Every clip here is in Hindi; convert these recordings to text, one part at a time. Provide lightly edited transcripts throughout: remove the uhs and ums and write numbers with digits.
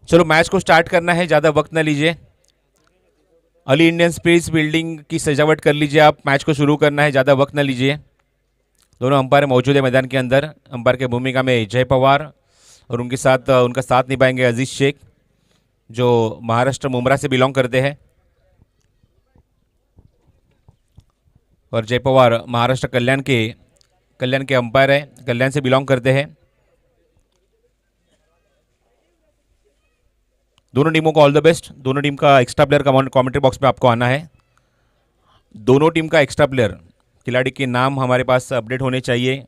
चलो मैच को स्टार्ट करना है, ज़्यादा वक्त ना लीजिए। अली इंडियन स्पिरिट्स बिल्डिंग की सजावट कर लीजिए आप, मैच को शुरू करना है, ज़्यादा वक्त ना लीजिए। दोनों अंपायर मौजूद है मैदान के अंदर। अंपायर की भूमिका में जय पवार और उनके साथ उनका साथ निभाएंगे अजीज शेख, जो महाराष्ट्र मुंब्रा से बिलोंग करते हैं। और जय पवार महाराष्ट्र कल्याण के अंपायर है, कल्याण से बिलोंग करते हैं। दोनों टीमों को ऑल द बेस्ट। दोनों टीम का एक्स्ट्रा प्लेयर कमेंट्री बॉक्स में आपको आना है। दोनों टीम का एक्स्ट्रा प्लेयर खिलाड़ी के नाम हमारे पास अपडेट होने चाहिए।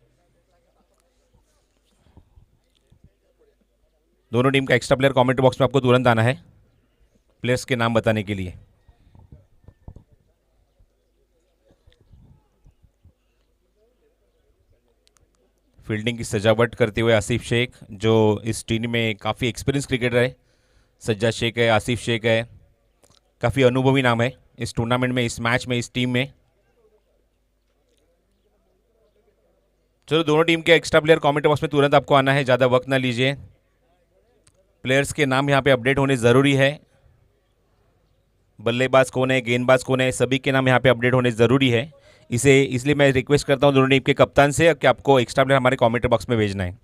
दोनों टीम का एक्स्ट्रा प्लेयर कमेंट्री बॉक्स में आपको तुरंत आना है प्लेयर्स के नाम बताने के लिए। फील्डिंग की सजावट करते हुए आसिफ शेख, जो इस टीम में काफ़ी एक्सपीरियंस क्रिकेटर है। सज्जाद शेख है, आसिफ शेख है, काफ़ी अनुभवी नाम है इस टूर्नामेंट में, इस मैच में, इस टीम में। चलो दोनों टीम के एक्स्ट्रा प्लेयर कमेंट बॉक्स में तुरंत आपको आना है, ज़्यादा वक्त ना लीजिए। प्लेयर्स के नाम यहाँ पे अपडेट होने ज़रूरी है। बल्लेबाज कौन है, गेंदबाज कौन है, सभी के नाम यहाँ पे अपडेट होने ज़रूरी है। इसलिए मैं रिक्वेस्ट करता हूँ दोनों टीम के कप्तान से कि आपको एक्स्ट्रा प्लेयर हमारे कमेंट बॉक्स में भेजना है।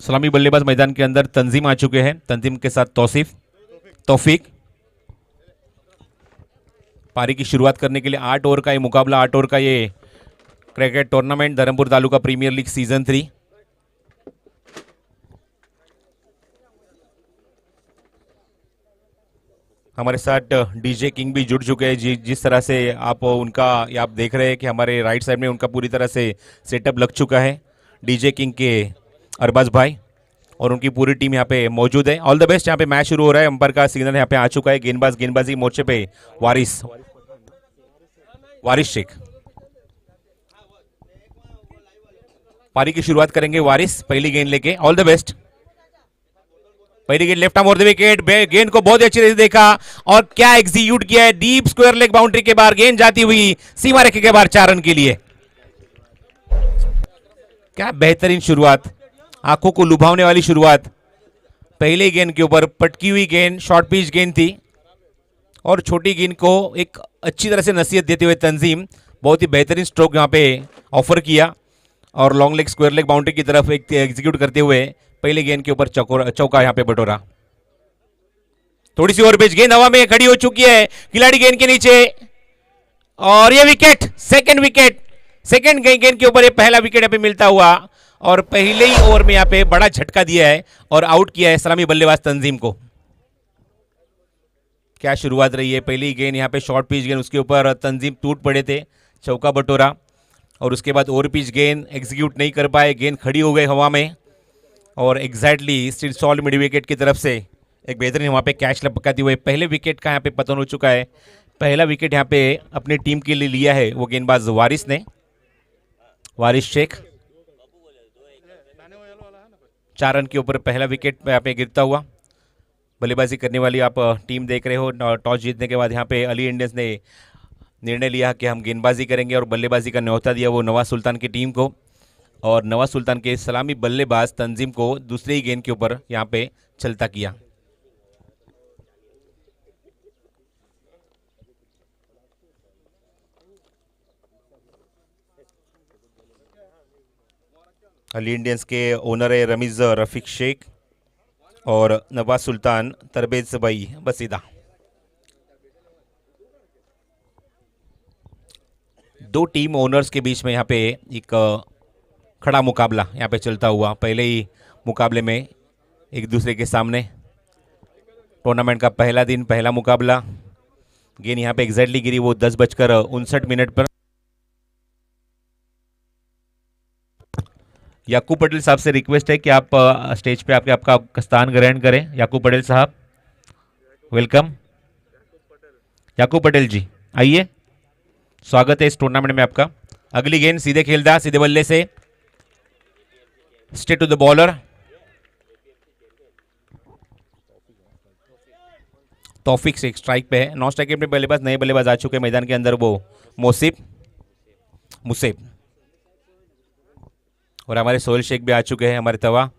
सलामी बल्लेबाज मैदान के अंदर तंजीम आ चुके हैं। तंजीम के साथ तौफीक। पारी की शुरुआत करने के लिए 8 ओवर का ये मुकाबला, 8 ओवर का ये cricket tournament, Dharampur taluka premier league season 3। हमारे साथ डीजे किंग भी जुड़ चुके हैं। जिस तरह से आप देख रहे हैं कि हमारे राइट साइड में उनका पूरी तरह से सेटअप लग चुका है। डीजे किंग के अरबाज भाई और उनकी पूरी टीम यहाँ पे मौजूद है। All the best. यहाँ पे मैच शुरू हो रहा है, अंपायर का सिग्नल यहाँ पे आ चुका है। गेंदबाजी मोर्चे पे वारिस शेख। पारी की शुरुआत करेंगे वारिस पहली गेंद लेके। All the best. पहली गेंद left arm over the wicket. गेंद को बहुत अच्छी तरह से देखा और क्या एग्जीक्यूट किया है। डीप स्क्वायर लेग बाउंड्री के बाहर गेंद जाती हुई सीमा रेखा के बाहर 4 रन के लिए। क्या बेहतरीन शुरुआत, आंखों को लुभावने वाली शुरुआत। पहले गेंद के ऊपर पटकी हुई गेंद, शॉर्ट पिच गेंद थी और छोटी गेंद को एक अच्छी तरह से नसीहत देते हुए तंजीम बहुत ही बेहतरीन स्ट्रोक यहाँ पे ऑफर किया और long leg square leg boundary की तरफ एक एग्जीक्यूट करते हुए पहले गेंद के ऊपर चौका यहाँ पे बटोरा। थोड़ी सी और पिच, गेंद हवा में खड़ी हो चुकी है, खिलाड़ी गेंद के नीचे और ये विकेट, सेकंड विकेट। सेकंड गेंद के ऊपर ये पहला विकेट यहाँ पे मिलता हुआ और पहले ही ओवर में यहाँ पे बड़ा झटका दिया है और आउट किया है सलामी बल्लेबाज तंजीम को। क्या शुरुआत रही है। पहली गेंद यहाँ पे शॉर्ट पिच गेंद, उसके ऊपर तंजीम टूट पड़े थे, चौका बटोरा और उसके बाद ओवर पिच गेंद एग्जीक्यूट नहीं कर पाए, गेंद खड़ी हो गई हवा में और exactly still salt mid wicket की तरफ से एक बेहतरीन वहाँ पे कैच लपकाते हुए पहले विकेट का यहाँ पे पतन हो चुका है। पहला विकेट यहाँ पे अपनी टीम के लिए लिया है वो गेंदबाज वारिस शेख। 4 रन के ऊपर पहला विकेट यहाँ पे गिरता हुआ। बल्लेबाजी करने वाली आप टीम देख रहे हो। टॉस जीतने के बाद यहाँ पे अली इंडियंस ने निर्णय लिया कि हम गेंदबाजी करेंगे और बल्लेबाजी का न्योता दिया वो नवाज सुल्तान की टीम को और नवाज सुल्तान के सलामी बल्लेबाज तंजीम को दूसरी ही गेंद के ऊपर यहाँ पे चलता किया। अली इंडियंस के ओनर है रमीज रफीक शेख और नवाज सुल्तान तरबेज भाई बसीदा। दो टीम ओनर्स के बीच में यहाँ पे एक खड़ा मुकाबला यहाँ पे चलता हुआ। पहले ही मुकाबले में एक दूसरे के सामने, टूर्नामेंट का पहला दिन, पहला मुकाबला। गेंद यहाँ पे एग्जैक्टली गिरी वो 10:59 पर। याकूब पटेल साहब से रिक्वेस्ट है कि आप स्टेज पे आपका स्थान ग्रहण करें। याकूब पटेल साहब, वेलकम। याकूब पटेल जी आइए, स्वागत है इस टूर्नामेंट में आपका। अगली गेंद सीधे खेलदा, सीधे बल्ले से, स्ट्रेट टू द बॉलर। तौफीक से स्ट्राइक पे है। नॉन स्ट्राइक पे बल्लेबाज, नए बल्लेबाज आ चुके हैं मैदान के अंदर, वो मोसिब मुसेब और हमारे सोहेल शेख भी आ चुके हैं हमारे तवा।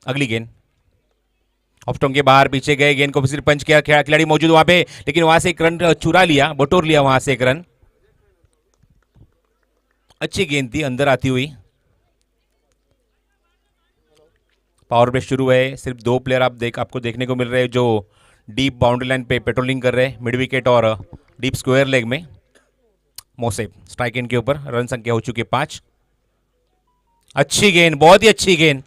अगली गेंद ऑफ स्टंप के बाहर, पीछे गए, गेंद को फिर पंच किया, खिलाड़ी मौजूद वहां पे, लेकिन वहां से एक रन चुरा लिया, बटोर लिया वहां से एक रन। अच्छी गेंद थी अंदर आती हुई। पावर प्ले शुरू है। सिर्फ 2 प्लेयर आपको देखने को मिल रहे हैं जो डीप बाउंड्री लाइन पे पेट्रोलिंग कर रहे हैं, मिड विकेट और डीप स्क्वायर लेग में। मोसेब स्ट्राइक एंड के ऊपर, रन संख्या हो चुकी है 5। अच्छी गेंद, बहुत ही अच्छी गेंद,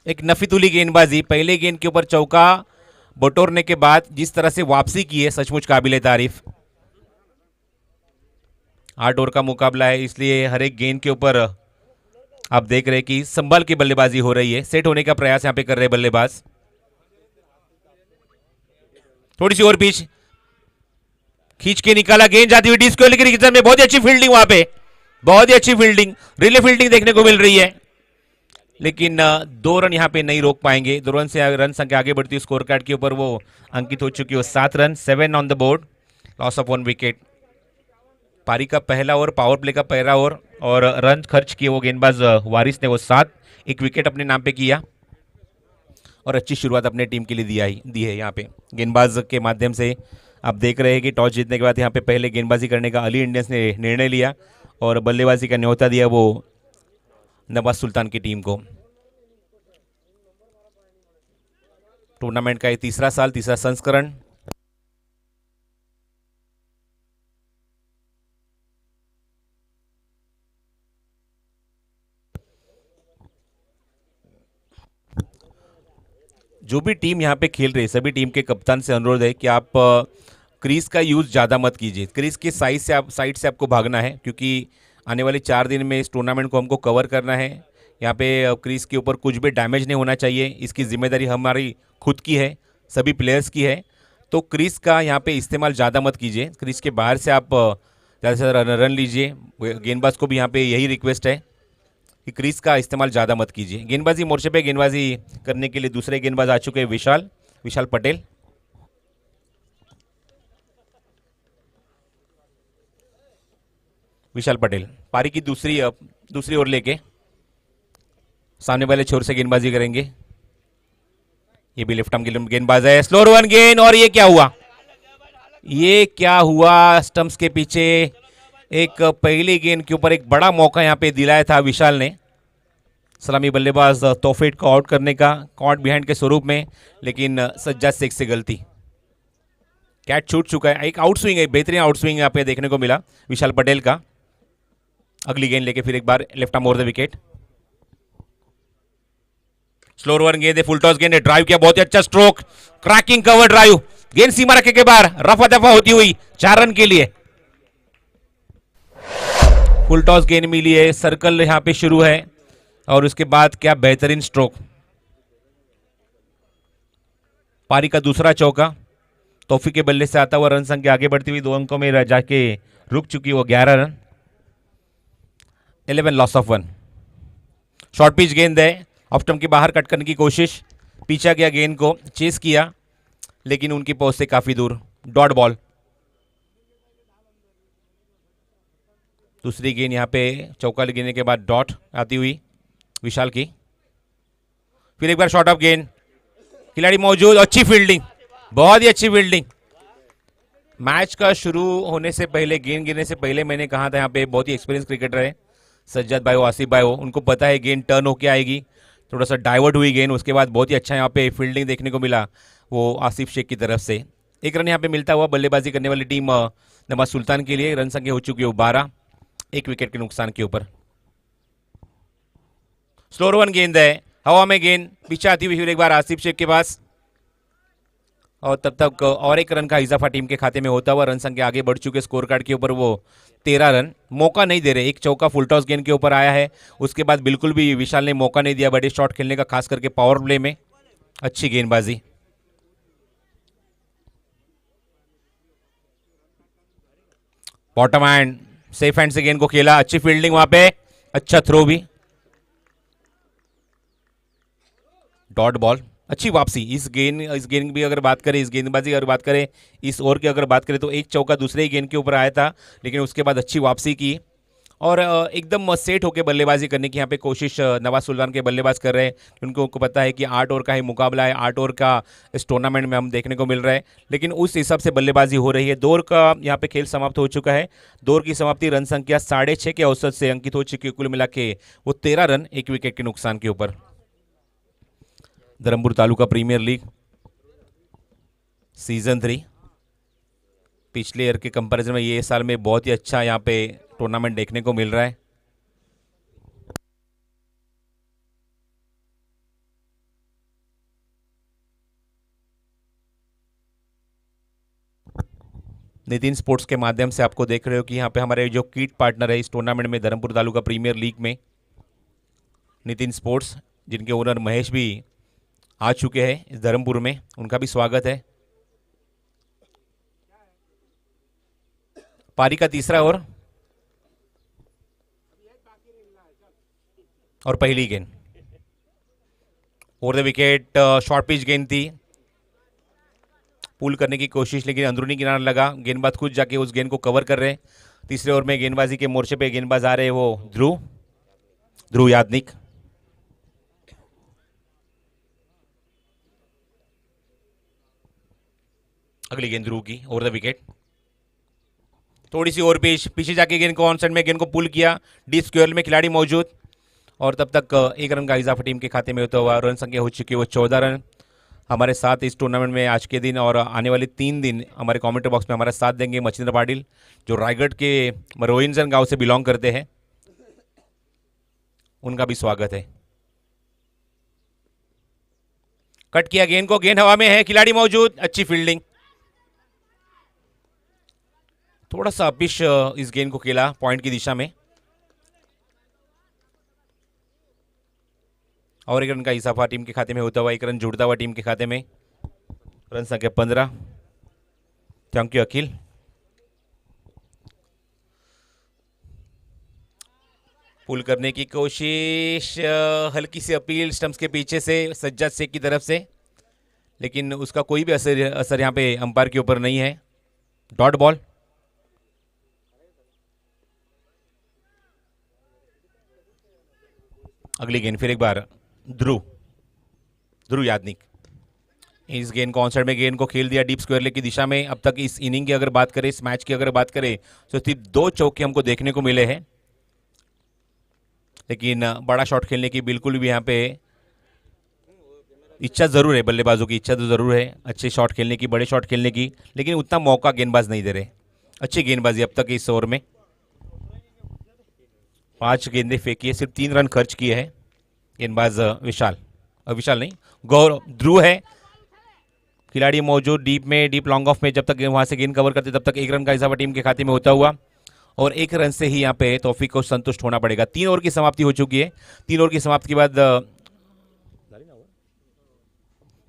एक नफीतुली गेंदबाजी। पहले गेंद के ऊपर चौका बटोरने के बाद जिस तरह से वापसी की है, सचमुच काबिल तारीफ। 8 ओवर का मुकाबला है, इसलिए हर एक गेंद के ऊपर आप देख रहे हैं कि संभल की बल्लेबाजी हो रही है। सेट होने का प्रयास यहां पे कर रहे हैं बल्लेबाज। थोड़ी सी और पिच, खींच के निकाला, गेंद जाती हुई डी स्क्वायर लेकिन में बहुत ही अच्छी फील्डिंग, वहां पे बहुत ही अच्छी फील्डिंग, रिले फील्डिंग देखने को मिल रही है, लेकिन 2 रन यहां पे नहीं रोक पाएंगे। 2 रन से रन संख्या आगे बढ़ती है स्कोर कार्ड के ऊपर, वो अंकित हो चुकी है 7 run, 7 on the board, loss of 1 wicket. पारी का पहला ओवर, पावर प्ले का पहला ओवर, और रन खर्च किए वो गेंदबाज वारिस ने वो 7, एक विकेट अपने नाम पे किया और अच्छी शुरुआत अपने टीम के लिए दी है यहाँ पे गेंदबाज के माध्यम से। आप देख रहे हैं कि टॉस जीतने के बाद यहाँ पे पहले गेंदबाजी करने का अली इंडियंस ने निर्णय लिया और बल्लेबाजी का न्योता दिया वो नवाज सुल्तान की टीम को। टूर्नामेंट का ये तीसरा साल, तीसरा संस्करण। जो भी टीम यहाँ पे खेल रही है, सभी टीम के कप्तान से अनुरोध है कि आप क्रीज का यूज ज़्यादा मत कीजिए। क्रीज के साइड से आपको भागना है, क्योंकि आने वाले 4 दिन में इस टूर्नामेंट को हमको कवर करना है। यहाँ पे क्रीज के ऊपर कुछ भी डैमेज नहीं होना चाहिए, इसकी जिम्मेदारी हमारी खुद की है, सभी प्लेयर्स की है। तो क्रीज का यहाँ पे इस्तेमाल ज़्यादा मत कीजिए। क्रीज के बाहर से आप ज़्यादा से ज़्यादा रन लीजिए। गेंदबाज को भी यहाँ पे यही रिक्वेस्ट है कि क्रीज का इस्तेमाल ज़्यादा मत कीजिए। गेंदबाजी मोर्चे पे गेंदबाजी करने के लिए दूसरे गेंदबाज आ चुके हैं, विशाल पटेल। विशाल पटेल पारी की दूसरी ओवर लेके सामने वाले छोर से गेंदबाजी करेंगे। ये भी लेफ्ट आर्म गेंदबाज है, स्लोअर 1 गेंद, और ये क्या हुआ, स्टंप्स के पीछे एक पहली गेंद के ऊपर एक बड़ा मौका यहां पे दिलाया था विशाल ने, सलामी बल्लेबाज तौफीक को आउट करने का, कॉट बिहाइंड के स्वरूप में, लेकिन सज्जाद शेख से गलती, कैच छूट चुका है। एक आउट स्विंग है, बेहतरीन आउट स्विंग यहाँ पे देखने को मिला विशाल पटेल का। अगली गेंद लेके फिर एक बार left arm over the wicket, slower 1 गेंद है, फुल टॉस गेंद है, ड्राइव किया, बहुत ही अच्छा स्ट्रोक, क्रैकिंग कवर ड्राइव, गेंद सीमा रखे के बाहर, रफा दफा होती हुई 4 रन के लिए। फुल टॉस गेंद मिली है, सर्कल यहां पे शुरू है, और उसके बाद क्या बेहतरीन स्ट्रोक। पारी का दूसरा चौका तौफीक के बल्ले से आता हुआ, रन संख्या आगे बढ़ती हुई 2 अंकों में जाके रुक चुकी, वो 11 run, 11 loss of 1। Short pitch गेंद है, ऑफ स्टंप के बाहर कट करने की कोशिश, पीछा गया, गेंद को चेस किया, लेकिन उनकी पहुंच से काफी दूर, डॉट बॉल। दूसरी गेंद यहां पे चौका गिरने के बाद डॉट आती हुई विशाल की, फिर एक बार शॉर्ट ऑफ गेंद, खिलाड़ी मौजूद, अच्छी फील्डिंग, बहुत ही अच्छी फील्डिंग। मैच का शुरू होने से पहले, गेंद गिरने से पहले मैंने कहा था यहाँ पे बहुत ही एक्सपीरियंस क्रिकेटर है सज्जाद भाई हो, आसिफ भाई हो, उनको पता है गेंद टर्न होके आएगी, थोड़ा सा डाइवर्ट हुई गेंद, उसके बाद बहुत ही अच्छा यहाँ पे फील्डिंग देखने को मिला वो आसिफ शेख की तरफ से। एक रन यहाँ पे मिलता हुआ बल्लेबाजी करने वाली टीम नवाज सुल्तान के लिए, रन संख्या हो चुकी है 12, 1 विकेट के नुकसान के ऊपर। स्लोअर 1 गेंद है, हवा में गेंद, पीछे आती हुई फिर एक बार आसिफ शेख के पास, और तब तक और एक रन का इजाफा टीम के खाते में होता हुआ, रन संख्या आगे बढ़ चुके स्कोर कार्ड के ऊपर, वो 13 रन। मौका नहीं दे रहे, एक चौका फुल टॉस गेंद के ऊपर आया है, उसके बाद बिल्कुल भी विशाल ने मौका नहीं दिया बड़े शॉट खेलने का, खास करके पावर प्ले में अच्छी गेंदबाजी। बॉटम हैंड, सेफ हैंड से गेंद को खेला, अच्छी फील्डिंग वहां पे, अच्छा थ्रो भी, डॉट बॉल, अच्छी वापसी इस गेंद भी अगर बात करें, इस गेंदबाजी की अगर बात करें, इस ओवर की अगर बात करें तो एक चौका दूसरे ही गेंद के ऊपर आया था, लेकिन उसके बाद अच्छी वापसी की और एकदम सेट होकर बल्लेबाजी करने की यहाँ पे कोशिश नवाज सुल्तान के बल्लेबाज कर रहे हैं। उनको पता है कि 8 ओवर का ही मुकाबला है, 8 ओवर का इस टूर्नामेंट में हम देखने को मिल रहा है, लेकिन उस हिसाब से बल्लेबाजी हो रही है। 2 ओवर का यहाँ पे खेल समाप्त हो चुका है। 2 ओवर की समाप्ति रन संख्या 6.5 के औसत से अंकित हो चुकी है। कुल मिला के वो 13 रन 1 विकेट के नुकसान के ऊपर। Dharampur taluka premier league season 3 पिछले ईयर के कंपैरिजन में ये साल में बहुत ही अच्छा यहाँ पे टूर्नामेंट देखने को मिल रहा है। नितिन स्पोर्ट्स के माध्यम से आपको देख रहे हो कि यहाँ पे हमारे जो कीट पार्टनर है इस टूर्नामेंट में धर्मपुर तालुका प्रीमियर लीग में नितिन स्पोर्ट्स, जिनके ओनर महेश भी आ चुके हैं इस धर्मपुर में, उनका भी स्वागत है। पारी का तीसरा ओवर और पहली गेंद over the wicket, short pitch गेंद थी, पुल करने की कोशिश लेकिन अंदरूनी किनारा लगा। गेंदबाज खुद जाके उस गेंद को कवर कर रहे हैं। तीसरे ओवर में गेंदबाजी के मोर्चे पे गेंदबाज आ रहे हैं वो ध्रुव यादनिक। अगली गेंद ध्रुव की ओवर द विकेट, थोड़ी सी ओवर पिच, पीछे जाके गेंद को ऑन साइड में गेंद को पुल किया, डीप स्क्वायर में खिलाड़ी मौजूद और तब तक 1 रन का इजाफा टीम के खाते में होता हुआ रन संख्या हो चुकी है वो 14 रन। हमारे साथ इस टूर्नामेंट में आज के दिन और आने वाले 3 दिन हमारे कमेंट्री बॉक्स में हमारा साथ देंगे मच्छिंद्र पाटिल, जो रायगढ़ के रोहिंसन गांव से बिलोंग करते हैं, उनका भी स्वागत है। कट किया गेंद को, गेंद हवा में है, खिलाड़ी मौजूद, अच्छी फील्डिंग, थोड़ा सा अपिश इस गेंद को खेला पॉइंट की दिशा में और 1 रन का इजाफा टीम के खाते में होता हुआ, 1 रन जुड़ता हुआ टीम के खाते में। रन संख्या 15। थैंक यू अखिल। पुल करने की कोशिश, हल्की सी अपील स्टंप्स के पीछे से सज्जाद शेख की तरफ से, लेकिन उसका कोई भी असर यहाँ पे अंपायर के ऊपर नहीं है। Dot ball. अगली गेंद फिर एक बार ध्रुव यादनिक, इस गेंद को ऑन साइड में गेंद को खेल दिया डीप स्क्वायर लेग की दिशा में। अब तक इस इनिंग की अगर बात करें, इस मैच की अगर बात करें तो सिर्फ 2 चौके हमको देखने को मिले हैं, लेकिन बड़ा शॉट खेलने की बिल्कुल भी यहाँ पे इच्छा जरूर है, बल्लेबाजों की इच्छा तो जरूर है अच्छे शॉट खेलने की, बड़े शॉट खेलने की, लेकिन उतना मौका गेंदबाज नहीं दे रहे। अच्छी गेंदबाजी अब तक इस ओवर में, 5 गेंदें फेंकी है, सिर्फ 3 रन खर्च किए हैं गेंदबाज विशाल नहीं, ध्रुव है, खिलाड़ी मौजूद डीप लॉन्ग ऑफ में। जब तक वहां से गेंद कवर करते तब तक 1 रन का इजाफा टीम के खाते में होता हुआ और 1 रन से ही यहाँ पे तौफीक को संतुष्ट होना पड़ेगा। 3 ओवर की समाप्ति हो चुकी है। 3 ओवर की समाप्ति के बाद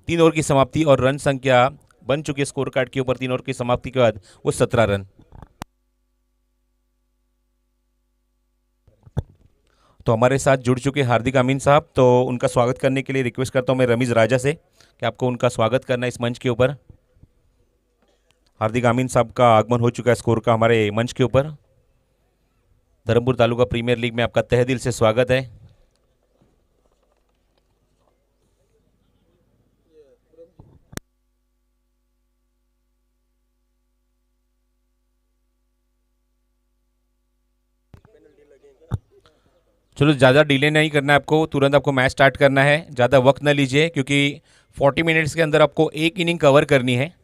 3 ओवर की समाप्ति और रन संख्या बन चुकी है स्कोर कार्ड के ऊपर 3 ओवर की समाप्ति के बाद वो 17 रन। तो हमारे साथ जुड़ चुके हार्दिक अमीन साहब, तो उनका स्वागत करने के लिए रिक्वेस्ट करता हूं मैं रमीज राजा से कि आपको उनका स्वागत करना है इस मंच के ऊपर। हार्दिक अमीन साहब का आगमन हो चुका है स्कोर का हमारे मंच के ऊपर। धर्मपुर तालुका प्रीमियर लीग में आपका तहे दिल से स्वागत है। चलो ज़्यादा डिले नहीं करना है आपको, तुरंत आपको मैच स्टार्ट करना है, ज़्यादा वक्त न लीजिए क्योंकि 40 मिनट्स के अंदर आपको 1 इनिंग कवर करनी है।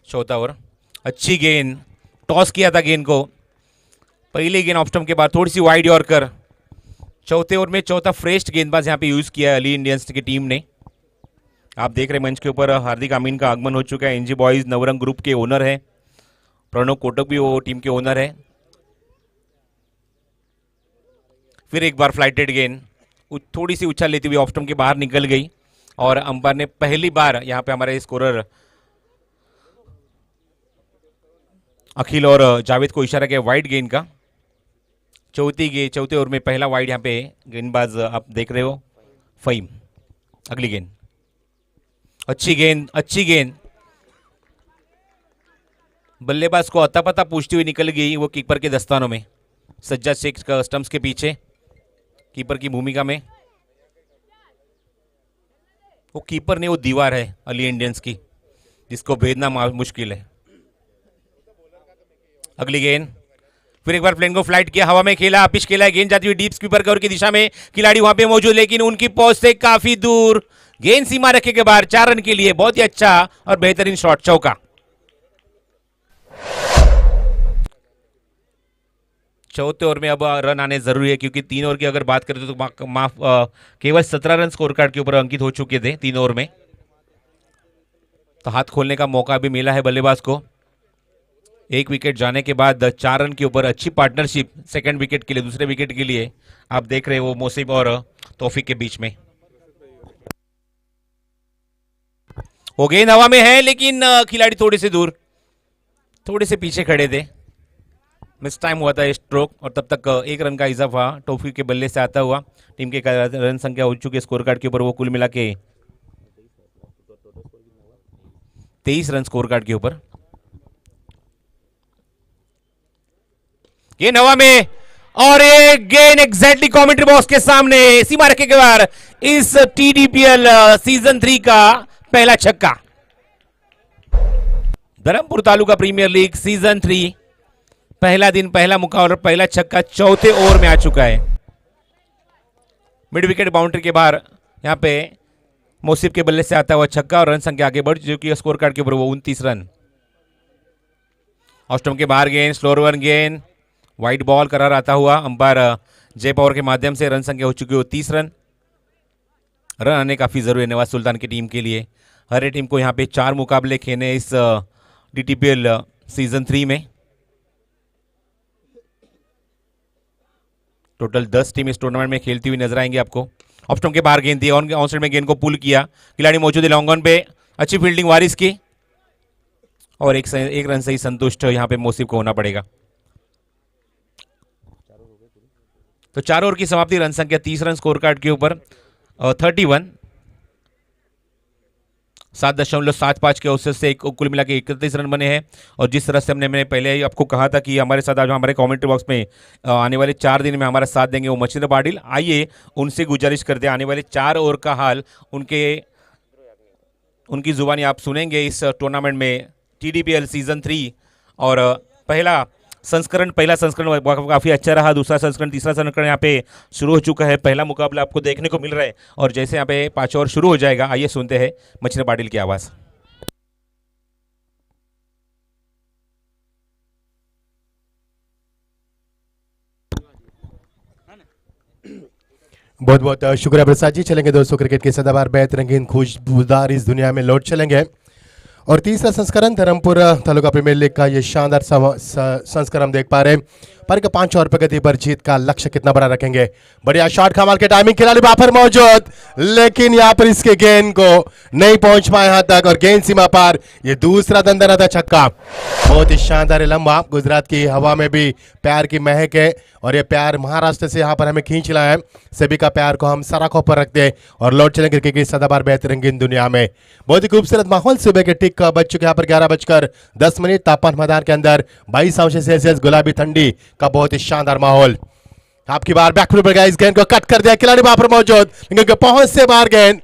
चौथा ओवर, अच्छी गेंद, टॉस किया था गेंद को, पहली गेंद ऑफ स्टंप के बाद थोड़ी सी वाइड यॉर्कर। चौथे ओवर में चौथा फ्रेश गेंदबाज यहां पे यूज किया है अली इंडियंस की टीम ने। आप देख रहे हैं मंच के ऊपर हार्दिक अमीन का आगमन हो चुका है। एनजी बॉयज नवरंग ग्रुप के ओनर है, प्रणव कोटक भी वो टीम के ओनर है। फिर एक बार फ्लाइटेड गेंद थोड़ी सी उछाल लेती हुई ऑफ स्टंप के बाहर निकल गई और अंपायर ने पहली बार यहां पे हमारे स्कोरर अखिल और जावेद को इशारा किया वाइड गेंद का। चौथे ओवर में पहला वाइड यहां पे गेंदबाज आप देख रहे हो फहीम। अगली गेंद, अच्छी गेंद बल्लेबाज को अता पता पूछती हुई निकल गई, वो कीपर के दस्तानों में। सज्जाद शेख स्टंप्स के पीछे कीपर की भूमिका में। वो कीपर नहीं, वो दीवार है अली इंडियंस की, जिसको भेदना मुश्किल है। अगली गेंद, फिर एक बार प्लेन को फ्लाइट किया, हवा में खेला, पिच खेला, गेंद जाती हुई डीप स्वीपर कवर की दिशा में, खिलाड़ी वहां पे मौजूद लेकिन उनकी पहुंच से काफी दूर। गेंद सीमा रखे के बाहर, 4 रन के लिए बहुत ही अच्छा और बेहतरीन शॉट, चौका। चौथे ओवर में अब रन आने जरूरी है क्योंकि 3 ओवर की अगर बात करें तो केवल 17 रन स्कोर कार्ड के ऊपर अंकित हो चुके थे 3 ओवर में। तो हाथ खोलने का मौका भी मिला है बल्लेबाज को। एक विकेट जाने के बाद 4 रन के ऊपर अच्छी पार्टनरशिप सेकंड विकेट के लिए, दूसरे विकेट के लिए आप देख रहे हो मोसिब और तौफीक के बीच में। वो गेंद हवा में है लेकिन खिलाड़ी थोड़े से दूर, थोड़े से पीछे खड़े थे, मिस टाइम हुआ था स्ट्रोक और तब तक 1 रन का इजाफा तौफीक के बल्ले से आता हुआ। टीम के रन संख्या हो चुकी है स्कोर कार्ड के ऊपर, वो कुल मिला के 23 रन स्कोर कार्ड के ऊपर। गेंद हवा में और एक गेंद एग्जैक्टली कमेंट्री बॉक्स के सामने सीमा रखे के बाहर। इस TDPL सीजन 3 का पहला छक्का। Dharampur taluka premier league season 3 पहला दिन, पहला मुकाबला, पहला छक्का चौथे ओवर में आ चुका है। मिड विकेट बाउंड्री के बाहर यहां पे मोसिब के बल्ले से आता हुआ छक्का और रन संख्या आगे बढ़ चुकी है स्कोर कार्ड के ऊपर, वो 29 रन। ऑफ स्टंप के बाहर गेंद, स्लोअर वन गेंद, वाइड बॉल करार आता हुआ। अंपायर जय पवार के माध्यम से रन संख्या हो चुकी है 30 रन। रन आने काफी जरूरी है नवाज सुल्तान की टीम के लिए। हर एक टीम को यहां पे 4 मुकाबले खेलने इस DTPL सीजन 3 में। टोटल 10 टीम इस टूर्नामेंट में खेलती हुई नजर आएंगे आपको। ऑफ स्टंप के बाहर गेंद दी, ऑन साइड में गेंद को पुल किया, खिलाड़ी मौजूद है लॉन्ग ऑन पे, अच्छी फील्डिंग वारिस की और एक रन से ही संतुष्ट यहां पे मोसिब को होना पड़ेगा। तो 4 ओवर की समाप्ति, रन संख्या 30 रन स्कोर कार्ड के ऊपर 31, 7.75 के औसत से कुल मिला के 31 रन बने हैं। और जिस तरह से मैंने पहले ही आपको कहा था कि हमारे साथ आज हमारे कमेंट्री बॉक्स में आने वाले 4 दिन में हमारा साथ देंगे वो मछली पाटिल। आइए उनसे गुजारिश करते हैं, आने वाले 4 ओवर का हाल उनकी जुबानी आप सुनेंगे इस टूर्नामेंट में। TDPL सीजन 3 और पहला संस्करण काफी अच्छा रहा, दूसरा संस्करण, तीसरा संस्करण यहाँ पे शुरू हो चुका है। पहला मुकाबला आपको देखने को मिल रहा है और जैसे यहाँ पे 5 ओवर शुरू हो जाएगा, आइए सुनते हैं मछली पाटिल की आवाज। बहुत बहुत शुक्रिया प्रसाद जी। चलेंगे दोस्तों क्रिकेट के सदाबहार बेहद रंगीन खुशबूदार इस दुनिया में लौट चलेंगे और तीसरा संस्करण धर्मपुर तालुका प्रीमियर लीग का ये शानदार संस्करण हम देख पा रहे हैं। पर 5 ओवर प्रगति पर जीत का लक्ष्य कितना बड़ा रखेंगे। बढ़िया शॉट, कमाल के टाइमिंग, खिलाड़ी वहां पर मौजूद लेकिन यहां पर इसके गेंद को नहीं पहुंच पाए यहां तक और गेंद सीमा पार। ये दूसरा दंदना था छक्का, बहुत ही शानदार लंबा। गुजरात की हवा में भी प्यार की महक है और ये प्यार महाराष्ट्र से यहाँ पर हमें खींच लाया है। सभी का प्यार को हम सराखों पर रखते हैं और लौट चले क्रिकेट की सदाबहार बेहद रंगीन दुनिया में। बहुत ही खूबसूरत माहौल सुबह के टिक बज चुके यहाँ पर 11:10। तापमान मैदान के अंदर 22°C गुलाबी ठंडी का बहुत ही शानदार माहौल। आपकी बार बैकफुट पर इस गेंद को कट कर दिया, खिलाड़ी वहां पर मौजूद लेकिन पहुंच से बाहर गेंद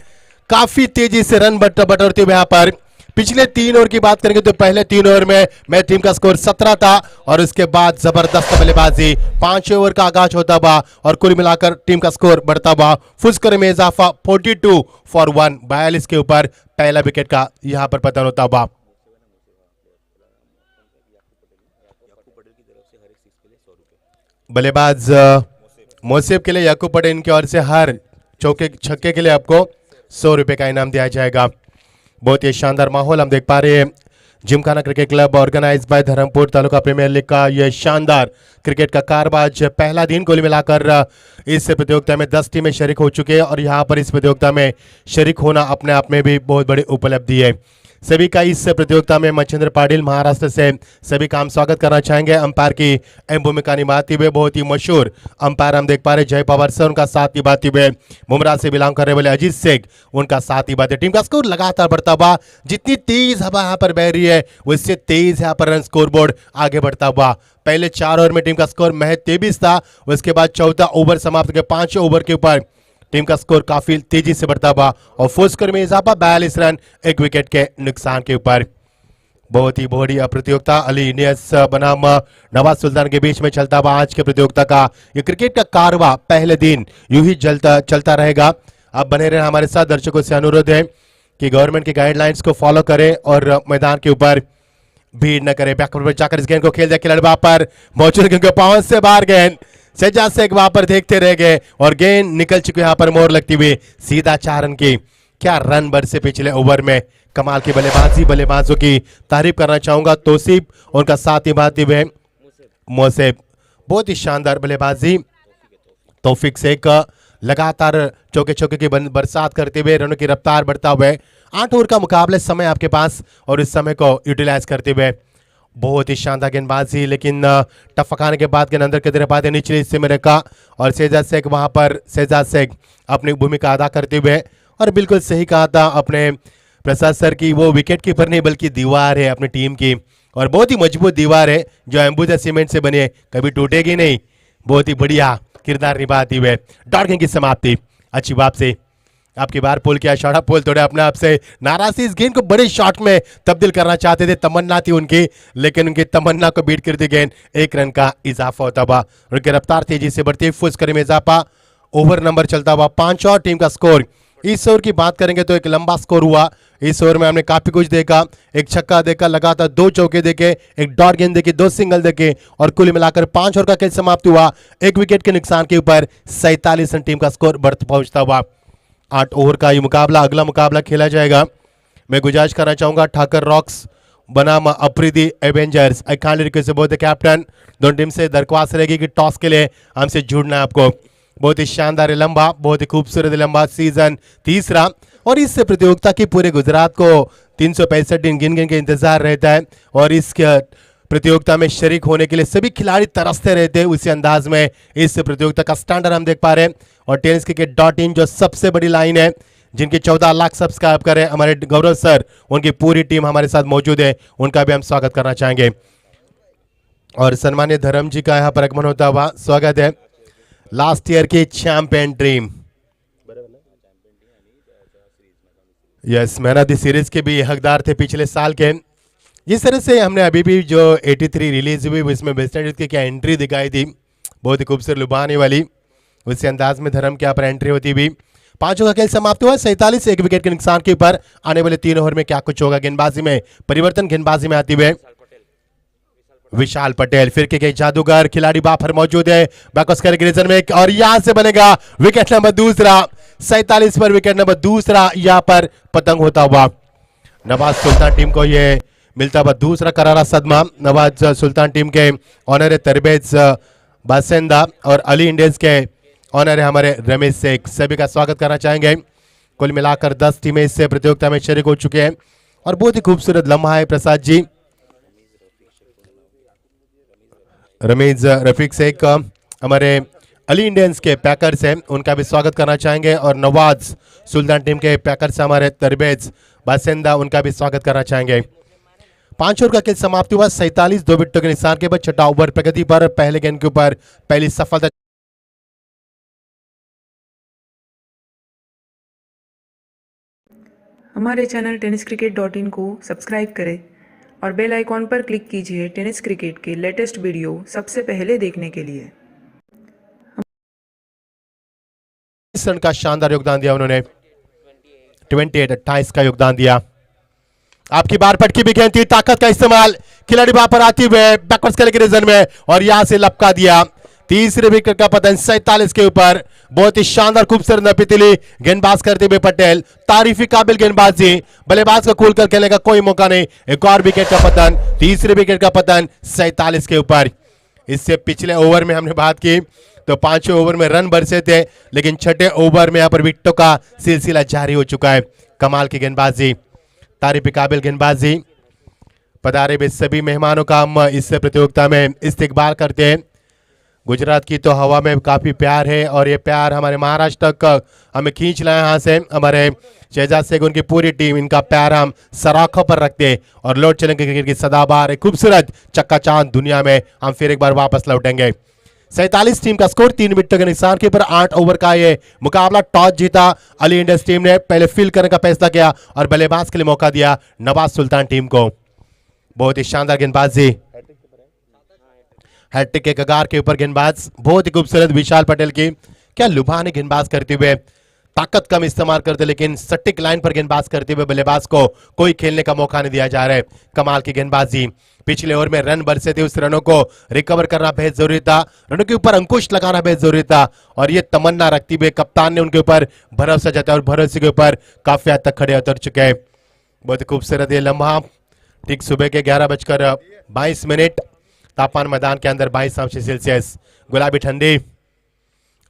काफी तेजी से रन बटोरते हुए यहाँ पर। पिछले 3 ओवर की बात करेंगे तो पहले 3 ओवर में मैच टीम का स्कोर 17 था और उसके बाद जबरदस्त बल्लेबाजी, 5 ओवर का आगाज होता हुआ और कुल मिलाकर टीम का स्कोर बढ़ता हुआ फुल स्कोर में इजाफा 42 फॉर 1, 42 के ऊपर पहला विकेट का यहां पर पतन होता हुआ। बल्लेबाज मोसिब के लिए याकूब पटेल की ओर से हर चौके छक्के के लिए आपको 100 रुपए का इनाम दिया जाएगा। बहुत ही शानदार माहौल हम देख पा रहे हैं gymkhana cricket club organize by Dharampur taluka premier league का यह शानदार क्रिकेट का कारबाज पहला दिन कुल मिलाकर इस प्रतियोगिता में 10 टीमें शरीक हो चुके हैं और यहां पर इस प्रतियोगिता में शरीक होना अपने आप में भी बहुत बड़ी उपलब्धि है। सभी का इस प्रतियोगिता में मच्छिंद्र पाटिल महाराष्ट्र से सभी का हम स्वागत करना चाहेंगे। अंपायर की अहम भूमिका निभाते हुए बहुत ही मशहूर अंपायर हम देख पा रहे जय पवार सर, उनका साथ निभाते हुए मुमरा से बिलोंग करने वाले अजीत शेख, उनका साथ निभाते। टीम का स्कोर लगातार बढ़ता हुआ, जितनी तेज हवा यहाँ पर बह रही है उससे तेज यहाँ पर रन स्कोर बोर्ड आगे बढ़ता हुआ। पहले 4 ओवर में टीम का स्कोर महज 23 था, उसके बाद 14 ओवर समाप्त के 5 ओवर के ऊपर टीम का स्कोर काफी तेजी से बढ़ता हुआ और फुल स्कोर में इजाफा 42 रन 1 विकेट के नुकसान के ऊपर। बहुत ही बढ़िया प्रतियोगिता अली इंडियंस बनाम नवाज सुल्तान के बीच में चलता हुआ आज के प्रतियोगिता का ये क्रिकेट का कारवा पहले दिन यूं ही चलता रहेगा। अब बने रहे हमारे साथ। दर्शकों से अनुरोध है कि गवर्नमेंट की गाइडलाइंस को फॉलो करें और मैदान के ऊपर भीड़ न करें। बैकवर्ड पर जाकर इस गेंद को खेल दिया खिलाड़ी वहां पर मौजूद, क्योंकि पांव से बाहर गेंद सज्जाद शेख वहां पर देखते रह गए और गेंद निकल चुकी यहाँ पर मोर लगती हुई सीधा 4 रन की। क्या रन बरसे पिछले ओवर में, कमाल की बल्लेबाजी, बल्लेबाजों की तारीफ करना चाहूंगा। तौसीफ उनका साथ निभाते हुए मोसेब, बहुत ही शानदार बल्लेबाजी। तौफीक शेख लगातार चौके चौके की बरसात करते हुए रनों की रफ्तार बढ़ता हुए 8 ओवर का मुकाबले समय आपके पास और इस समय को यूटिलाइज करते हुए बहुत ही शानदार गेंदबाजी, लेकिन टफकाने के बाद गेंद अंदर की तरफ आते निचले हिस्से में रखा और शहजाद शेख वहां पर शहजाद शेख अपनी भूमिका अदा करते हुए और बिल्कुल सही कहा था अपने प्रसाद सर की, वो विकेट कीपर नहीं बल्कि दीवार है अपनी टीम की और बहुत ही मजबूत दीवार है जो अंबुजा सीमेंट से बनी है, कभी टूटेगी नहीं। बहुत ही बढ़िया किरदार निभाती हुए डॉट गेंद की समाप्ति अच्छी बात से आपकी बार पोल किया, शॉर्ट पोल तोड़े अपने आप से। नाराज इस गेंद को बड़े शॉट में तब्दील करना चाहते थे, तमन्ना थी उनकी, लेकिन उनकी तमन्ना को बीट कर दी गेंद। 1 रन का इजाफा होता हुआ, उनकी रफ्तार तेजी से बढ़ती हुई, फुल स्कोर में इजाफा। ओवर नंबर चलता हुआ 5 और टीम का स्कोर। इस ओवर की बात करेंगे तो एक लंबा स्कोर हुआ। इस ओवर में हमने काफी कुछ देखा, एक छक्का देखा, लगातार 2 चौके देखे, एक डॉट गेंद देखी, 2 सिंगल देखे और कुल मिलाकर 5 ओवर का खेल समाप्त हुआ 1 विकेट के नुकसान के ऊपर 47 रन टीम का स्कोर बढ़ पहुंचता हुआ। 8 ओवर का ये मुकाबला, अगला मुकाबला खेला जाएगा। मैं गुजारिश करना चाहूंगा ठाकर रॉक्स बनाम Afridi Avengers, I kindly request both the captain, दोनों टीम से दरख्वास्त रहेगी कि टॉस के लिए हमसे जुड़ना है आपको। बहुत ही शानदार लंबा, बहुत ही खूबसूरत लंबा सीजन 3रा और इस प्रतियोगिता की पूरे गुजरात को 365 दिन गिन के इंतजार रहता है और इस प्रतियोगिता में शरीक होने के लिए सभी खिलाड़ी तरसते रहते हैं। उसी अंदाज में इस प्रतियोगिता का स्टैंडर्ड हम देख पा रहे हैं और tenniscricket.in जो सबसे बड़ी लाइन है, जिनके 14 लाख सब्सक्राइब करें हमारे गौरव सर, उनकी पूरी टीम हमारे साथ मौजूद है, उनका भी हम स्वागत करना चाहेंगे और सम्मानित धर्म जी का यहाँ पर आगमन होता हुआ स्वागत है। लास्ट ईयर की champion team, yes, man of the series के भी हकदार थे पिछले साल के। जिस तरह से हमने अभी भी जो 83 रिलीज हुई इसमें वेस्ट इंडीज की क्या एंट्री दिखाई थी, बहुत ही खूबसूरत लुभाने वाली, उसी अंदाज में धर्म के यहाँ पर एंट्री होती हुई 5 का खेल समाप्त हुआ 47 1 विकेट के नुकसान के ऊपर। आने वाले 3 ओवर में क्या कुछ होगा, गेंदबाजी में परिवर्तन, गेंदबाजी में आते हुए विशाल पटेल, फिर के जादूगर खिलाड़ी बाफर मौजूद है बैकवर्ड करेंगे रीजन में और यहां से बनेगा विकेट नंबर 2, 47 पर विकेट नंबर 2 यहां पर पतंग होता हुआ। नवाज सुल्तान टीम को यह मिलता हुआ दूसरा करारा सदमा। नवाज सुल्तान टीम के ऑनर है तरबेज बासेंदा और अली इंडियंस के ऑनर है हमारे रमेश शेख, सभी का स्वागत करना चाहेंगे। कुल मिलाकर 10 टीमें इस प्रतियोगिता में शरीक हो चुके हैं और बहुत ही खूबसूरत लम्हा है। प्रसाद जी, रमीज रफीक शेख हमारे अली इंडियंस के पैकर्स हैं, उनका भी स्वागत करना चाहेंगे और नवाज सुल्तान टीम के पैकर्स हमारे तरबेज बासेंदा, उनका भी स्वागत करना चाहेंगे। 5 ओवर का खेल समाप्ति हुआ 47 2 विकेटों के निशान के बाद 6वां ओवर प्रगति पर, पहले गेंद के ऊपर पहली सफलता। हमारे चैनल tenniscricket.in को सब्सक्राइब करें और बेल आइकॉन पर क्लिक कीजिए टेनिस क्रिकेट के लेटेस्ट वीडियो सबसे पहले देखने के लिए। इस रन का शानदार योगदान दिया उन्होंने, 28 का योगदान दिया। आपकी बार पटकी भी गेंद थी, ताकत का इस्तेमाल, खिलाड़ी वहां पर आती हुए बैकवर्ड करेंगे रीजन में और यहां से लपका दिया। तीसरे विकेट का पतन 47 के ऊपर। बहुत ही शानदार खूबसूरत नपीतली गेंदबाज करते हुए पटेल, तारीफी काबिल गेंदबाजी, बल्लेबाज को खोलकर खेलने का कोई मौका नहीं। एक और विकेट का पतन, तीसरे विकेट का पतन 47 के ऊपर। इससे पिछले ओवर में हमने बात की तो 5वें ओवर में रन बरसे थे, लेकिन छठे ओवर में यहां पर विकेटों का सिलसिला जारी हो चुका है। कमाल की गेंदबाजी, तारीफी काबिल गेंदबाजी। पधारे हुए सभी मेहमानों का हम इस प्रतियोगिता में इस्तकबाल करते हैं। गुजरात की तो हवा में काफी प्यार है और ये प्यार हमारे महाराष्ट्र तक हमें खींच लाए यहाँ से। हमारे शहजाद शेख उनकी पूरी टीम, इनका प्यार हम सराखों पर रखते हैं और लौट चलेंगे क्रिकेट की सदाबहार खूबसूरत चक्का चांद दुनिया में हम फिर एक बार वापस लौटेंगे। 47 टीम का स्कोर, 3 विकेटों के नुकसान के ऊपर 8 ओवर का ये मुकाबला। टॉस जीता अली इंडियंस टीम ने, पहले फील्ड करने का फैसला किया और बल्लेबाज के लिए मौका दिया नवाज सुल्तान टीम को। बहुत ही शानदार गेंदबाजी, हैट्रिक के कगार के ऊपर गेंदबाज, बहुत ही खूबसूरत विशाल पटेल की। क्या लुभाने गेंदबाज करते हुए, ताकत कम इस्तेमाल करते लेकिन सटीक लाइन पर गेंदबाज करते हुए बल्लेबाज को कोई खेलने का मौका नहीं दिया जा रहा है। कमाल की गेंदबाजी, पिछले ओवर में रन बरसे थे, उस रनों को रिकवर करना बेहद जरूरी था, रनों के ऊपर अंकुश लगाना बेहद जरूरी था और ये तमन्ना रखती हुए कप्तान ने उनके ऊपर भरोसा जताया और भरोसे के ऊपर काफी हद तक खड़े उतर चुके हैं। बहुत खूबसूरत ये लम्हा, ठीक सुबह के 11:22, तापमान मैदान के अंदर 22°C, गुलाबी ठंडी।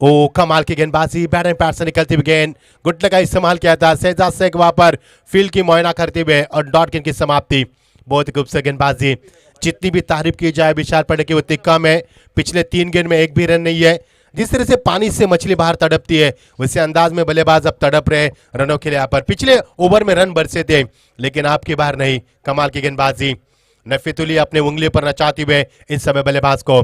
ओ कमाल की गेंदबाजी, बैट एंड पैड से निकलती हुई गेंद, गुटले का इस्तेमाल किया था शहजाद शेख वहां पर फील्ड की मुआयना करते हुए और डॉट गेंद की समाप्ति। बहुत ही खूबसूरत गेंदबाजी, जितनी भी तारीफ की जाए विशाल पटेल की उतनी कम है। पिछले 3 गेंद में एक भी रन नहीं है। जिस तरह से पानी से मछली बाहर तड़पती है वैसे अंदाज में बल्लेबाज अब तड़प रहे रनों के लिए। यहाँ पर पिछले ओवर में रन बरसे थे लेकिन आपकी बार नहीं। कमाल की गेंदबाजी, नफीतुली अपने उंगली पर नचाते हुए इस समय बल्लेबाज को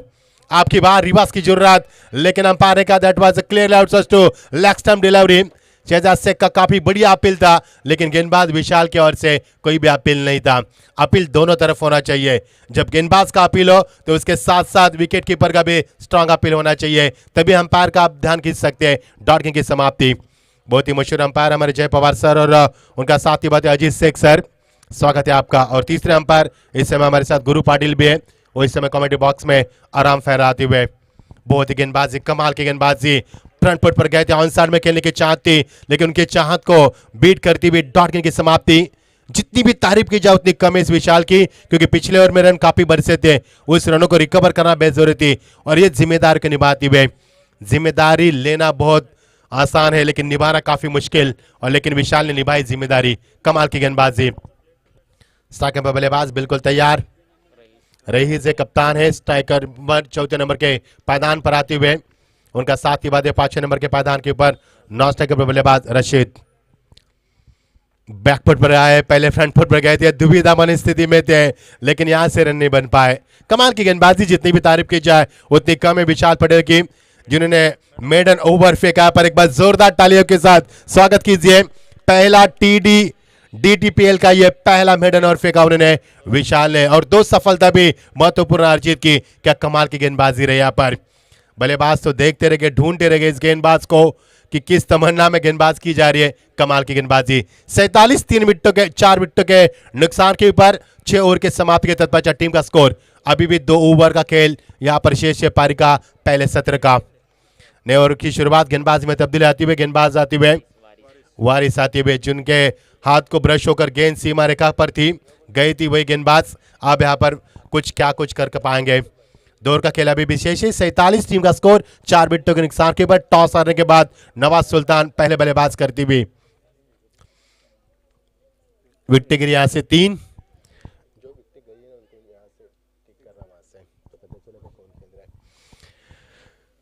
आपकी बार रिवर्स की जरूरत, लेकिन अंपायर का that was a clear out to leg stump delivery. Shahzad Sheikh का काफी बढ़िया अपील था लेकिन गेंदबाज विशाल की ओर से कोई भी अपील नहीं था। अपील दोनों तरफ होना चाहिए। जब गेंदबाज का अपील हो तो उसके साथ साथ विकेट कीपर का भी स्ट्रांग अपील होना चाहिए, तभी अंपायर का आप ध्यान खींच सकते हैं। डॉट गेंद की समाप्ति। बहुत ही मशहूर अंपायर हमारे जय पवार सर और उनका साथी बात अजीत शेख सर, स्वागत है आपका। और तीसरे अंपायर इस समय हमारे साथ गुरु पाटिल भी है, वो इस समय कमेंट्री बॉक्स में आराम फहराते हुए। बहुत ही गेंदबाजी, कमाल की गेंदबाजी, फ्रंट फुट पर गए थे, ऑन साइड में खेलने की चाहत थी लेकिन उनकी चाहत को बीट करती हुई डॉट गेंद की समाप्ति। जितनी भी तारीफ की जाए उतनी कम है इस विशाल की, क्योंकि पिछले ओवर में रन काफी बरसे थे, उस रनों को रिकवर करना बेहद जरूरी थी और ये जिम्मेदारी को निभाते हुए। जिम्मेदारी लेना बहुत आसान है लेकिन निभाना काफी मुश्किल, और लेकिन विशाल ने निभाई जिम्मेदारी। कमाल की गेंदबाजी, स्ट्राइकर पर बल्लेबाज बिल्कुल तैयार। रहीज कप्तान है, स्ट्राइकर 4 नंबर के पायदान पर आते हुए, उनका साथ ही बाद 5 नंबर के पायदान के ऊपर नॉन स्ट्राइकर पर बल्लेबाज रशीद। बैकफुट पर आए, पहले फ्रंट फुट पर गए थे, दुविधामन स्थिति में थे लेकिन यहां से रन नहीं बन पाए। कमाल की गेंदबाजी, जितनी भी तारीफ की जाए उतनी कम है विशाल पटेल की, जिन्होंने मेडन ओवर फेंका। पर एक बार जोरदार तालियों के साथ स्वागत कीजिए। पहला DTPL का ये पहला मेडन ओवर फेंका उन्होंने विशाल ने, और 2 सफलता भी महत्वपूर्ण अर्जित की। क्या कमाल की गेंदबाजी रही यहाँ पर। बल्लेबाज तो देखते रह गए, ढूंढते रह गए इस गेंदबाज को कि किस तमन्ना में गेंदबाज की जा रही है। कमाल की गेंदबाजी, 47, 4 विकेटों के नुकसान के ऊपर 6 ओवर के समाप्ति के तत्पश्चात टीम का स्कोर। अभी भी 2 ओवर का खेल यहाँ पर शेष है पारी का पहले सत्र का। नए ओवर की शुरुआत, गेंदबाज में तब्दीली आती हुए, गेंदबाज आते हुए वारिस आते हुए, जिनके हाथ को ब्रश होकर गेंद सीमा रेखा पर थी गई थी वही गेंदबाज अब यहाँ पर कुछ कर पाएंगे। 2 ओवर का खेल अभी भी शेष है। 47 टीम का स्कोर, 4 विकेटों के नुकसान के बाद टॉस हारने के बाद नवाज सुल्तान पहले बल्लेबाज करती हुई। विकेट गिरी यहां से 3।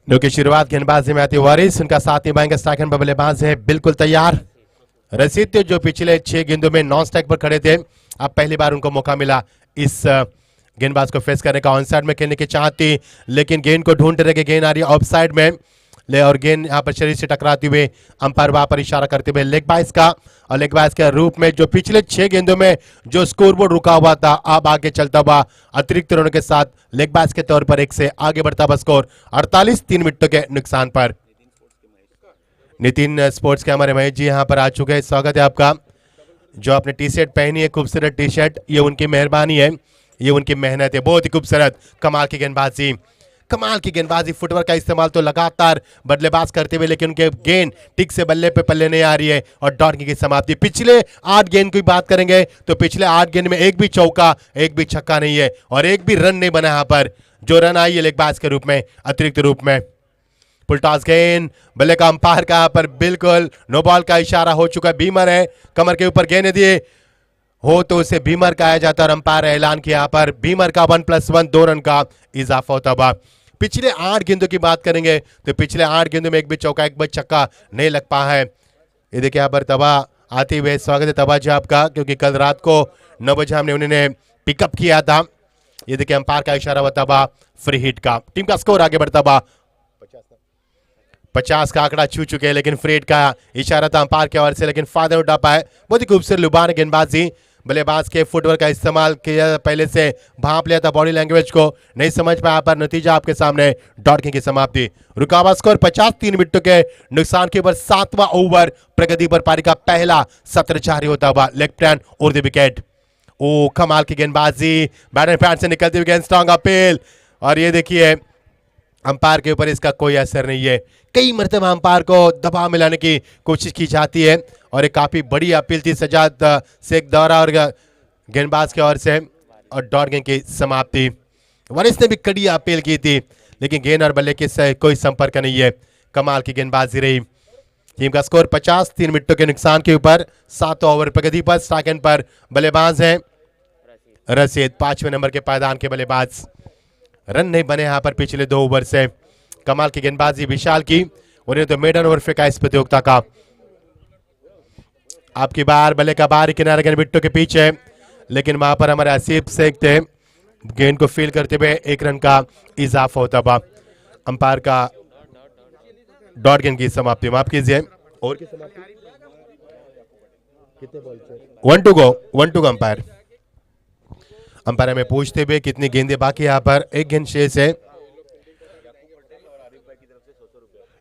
की शुरुआत गेंदबाजी में आती वारिस, उनका साथी बाएंगे स्ट्राइकर पर बल्लेबाज है बिल्कुल तैयार रशीद, जो पिछले 6 गेंदों में नॉन स्ट्राइक पर खड़े थे। अब पहली बार उनको मौका मिला इस गेंदबाज को फेस करने का। ऑन साइड में खेलने की चाहत थी लेकिन गेंद को ढूंढते रहे, गेंद आ रही है ऑफ साइड में ले और गेंद यहाँ पर शरीर से टकराते हुए अंपायर वहां पर इशारा करते हुए लेग बाइस का, और लेग बाइस के रूप में जो पिछले 6 गेंदों में जो स्कोरबोर्ड रुका हुआ था अब आगे चलता हुआ अतिरिक्त रनों के साथ लेग बाइस के तौर पर 1 से आगे बढ़ता हुआ स्कोर 48, 3 विकेटों के नुकसान पर। नितिन स्पोर्ट्स के हमारे महेश जी यहाँ पर आ चुके हैं, स्वागत है आपका। जो आपने टी शर्ट पहनी है, खूबसूरत टी शर्ट, ये उनकी मेहरबानी है, ये उनकी मेहनत है, बहुत ही खूबसूरत। कमाल की गेंदबाजी, कमाल की गेंदबाजी, फुटवर्क का इस्तेमाल तो लगातार बल्लेबाज करते हुए, लेकिन उनके गेंद ठीक से बल्ले पे पल्ले नहीं आ रही है और डॉट की समाप्ति। पिछले 8 गेंद की बात करेंगे तो पिछले 8 गेंद में एक भी चौका, एक भी छक्का नहीं है और एक भी रन नहीं बना यहां पर। जो रन आई है गेंदबाज के रूप में, अतिरिक्त रूप में। पुलटास गेंद, बल्ले का अंपायर का यहां पर बिल्कुल नो बॉल का इशारा हो चुका है। बीमर है, कमर के ऊपर गेंद दिए हो तो उसे बीमर कहा जाता है और अंपायर ऐलान किया यहां पर बीमर का 1+1 2 रन का इजाफा होता हुआ। पिछले 8 गेंदों की बात करेंगे तो पिछले 8 गेंदों में एक भी चौका, एक भी छक्का नहीं लग पाया है। ये देखिए यहां पर तबा आते हुए, स्वागत है तबा जी आपका, क्योंकि कल रात को 9 बजे हमने उन्हें पिकअप किया था। ये देखिए अंपायर का इशारा हुआ तबा फ्री हिट का। टीम का स्कोर आगे बढ़ता हुआ 50 का आंकड़ा छू चुके हैं, लेकिन फ्री हिट का इशारा था अंपायर की ओर से, लेकिन फायदा उठा पाए। बहुत ही खूबसूरत लुभान गेंदबाजी, बल्लेबाज के फुटवर्क का इस्तेमाल किया, पहले से भांप लिया था बॉडी लैंग्वेज को, नहीं समझ पाया पर नतीजा आपके सामने, डॉट की समाप्ति। रुका हुआ स्कोर 50, 3 विकेटों के नुकसान के ऊपर 7वां ओवर प्रगति पर पारी का पहला सत्र जारी होता हुआ। लेग टर्न और द विकेट। ओ कमाल की गेंदबाजी, बैटर पैड से निकलती हुई गेंद, स्ट्रॉन्ग अपील और ये देखिए अंपायर के ऊपर इसका कोई असर नहीं है। कई मरतबा अंपायर को दबाव में लाने की कोशिश की जाती है और एक काफी बड़ी अपील थी सजाद शेख दौरा और गेंदबाज की ओर से और डॉट गेंद की समाप्ति। वरिष्ठ ने भी कड़ी अपील की थी, लेकिन गेंद और बल्ले के कोई संपर्क नहीं है। कमाल की गेंदबाजी रही। टीम का स्कोर 50, 3 विकेटों के नुकसान के ऊपर 7 ओवर प्रगति पर। सेकंड पर बल्लेबाज हैं रशीद, 5वें नंबर के पायदान के बल्लेबाज। रन नहीं बने यहां पर पिछले 2 ओवर से। कमाल की गेंदबाजी विशाल की और ये तो मेडन ओवर फेंका इस प्रतियोगिता का। आपकी बार बल्ले का बाहरी किनारे गेंद विकेटों के पीछे, लेकिन वहां पर हमारे आसिफ शेख थे, गेंद को फील करते हुए 1 रन का इजाफा होता हुआ। अंपायर का डॉट गेंद की समाप्ति, माफ कीजिए, और की समाप्ति 1 टू गो अंपायर। अंपायर में पूछते हुए कितनी गेंदें बाकी यहाँ पर, 1 गेंद शेष है।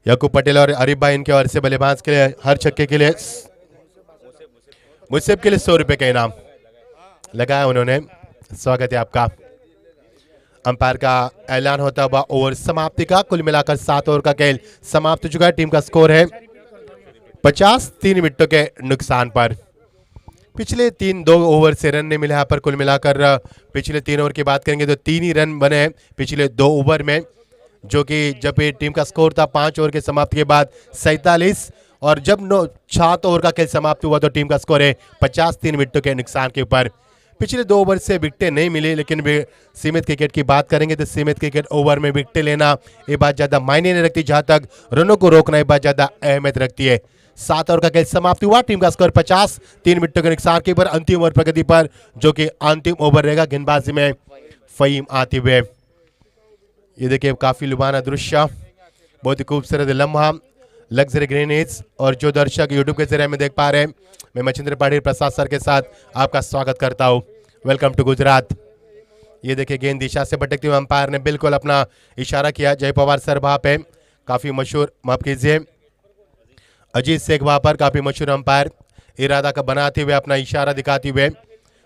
याकूब पटेल और अरीफ भाई इनके ओर से बल्लेबाज के लिए हर छक्के के लिए, मुझसे के लिए 100 रुपए का इनाम लगाया उन्होंने। स्वागत है आपका। अंपायर का ऐलान होता हुआ ओवर समाप्ति का। कुल मिलाकर 7 ओवर का खेल समाप्त हो चुका है। टीम का स्कोर है 50, 3 विकेटों के नुकसान पर। पिछले 2 ओवर से रन नहीं मिले यहाँ पर। कुल मिलाकर पिछले 3 ओवर की बात करेंगे तो 3 ही रन बने हैं पिछले 2 ओवर में, जो कि जब ये टीम का स्कोर था 5 ओवर के समाप्ति के बाद 47 और जब 7 ओवर का खेल समाप्त हुआ तो टीम का स्कोर है 50, 3 विकेटों के नुकसान के ऊपर। पिछले 2 ओवर से विकेटें नहीं मिली, लेकिन सीमित क्रिकेट की बात करेंगे तो सीमित क्रिकेट ओवर में विकेटें लेना ये बात ज़्यादा मायने नहीं रखती, जहाँ तक रनों को रोकना ये बात ज़्यादा अहमियत रखती है। 7 ओवर का खेल समाप्त हुआ। टीम का स्कोर 50, 3 विकेटों के नुकसान के ऊपर। अंतिम ओवर प्रगति पर, जो कि अंतिम ओवर रहेगा गेंदबाजी में फहीम आते हुए। ये देखिए काफी लुभाना दृश्य, बहुत ही खूबसूरत लम्हा, लग्जरी ग्रीनीज। और जो दर्शक यूट्यूब के जरिए में देख पा रहे हैं, मैं मचिंद्र पाटिल प्रसाद सर के साथ आपका स्वागत करता हूँ। Welcome to Gujarat. ये देखिए गेंद दिशा से भटकते हुए अंपायर ने बिल्कुल अपना इशारा किया। जय पवार सर वहां पे काफी मशहूर, माफ कीजिए, अजीत शेख वहां पर काफी मशहूर अंपायर, इरादा का बनाते हुए अपना इशारा दिखाते हुए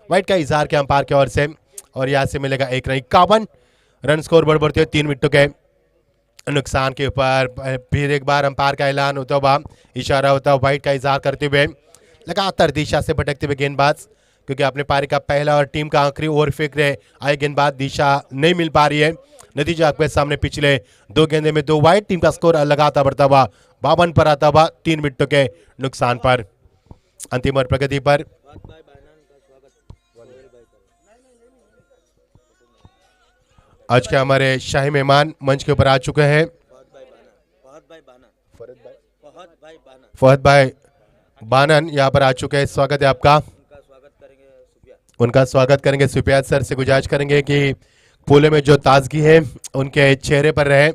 वाइट का इजहार किया अंपायर की ओर से। और यहाँ से मिलेगा 1 रन। 51 रन स्कोर बढ़ते हुए 3 विकेटों के नुकसान के ऊपर। फिर एक बार अंपायर का ऐलान होता हुआ, इशारा होता हुआ, वाइट का इजहार करते हुए लगातार दिशा से भटकते हुए गेंदबाज, क्योंकि अपने पारी का पहला और टीम का आखिरी ओवर फेंक रहे आए गेंदबाज, दिशा नहीं मिल पा रही है। नतीजा आपके सामने, पिछले 2 गेंदे में 2 वाइड। टीम का स्कोर लगातार बढ़ता हुआ 52 पर आता हुआ 3 विकेटों के नुकसान पर। अंतिम ओवर प्रगति पर आज के हमारे शाही मेहमान मंच के ऊपर आ चुके हैं। फहद भाई बानन यहाँ पर आ चुके हैं। स्वागत है आपका। उनका स्वागत करेंगे। सुफियान सर से गुजारिश करेंगे कि फूलों में जो ताजगी है उनके चेहरे पर रहे।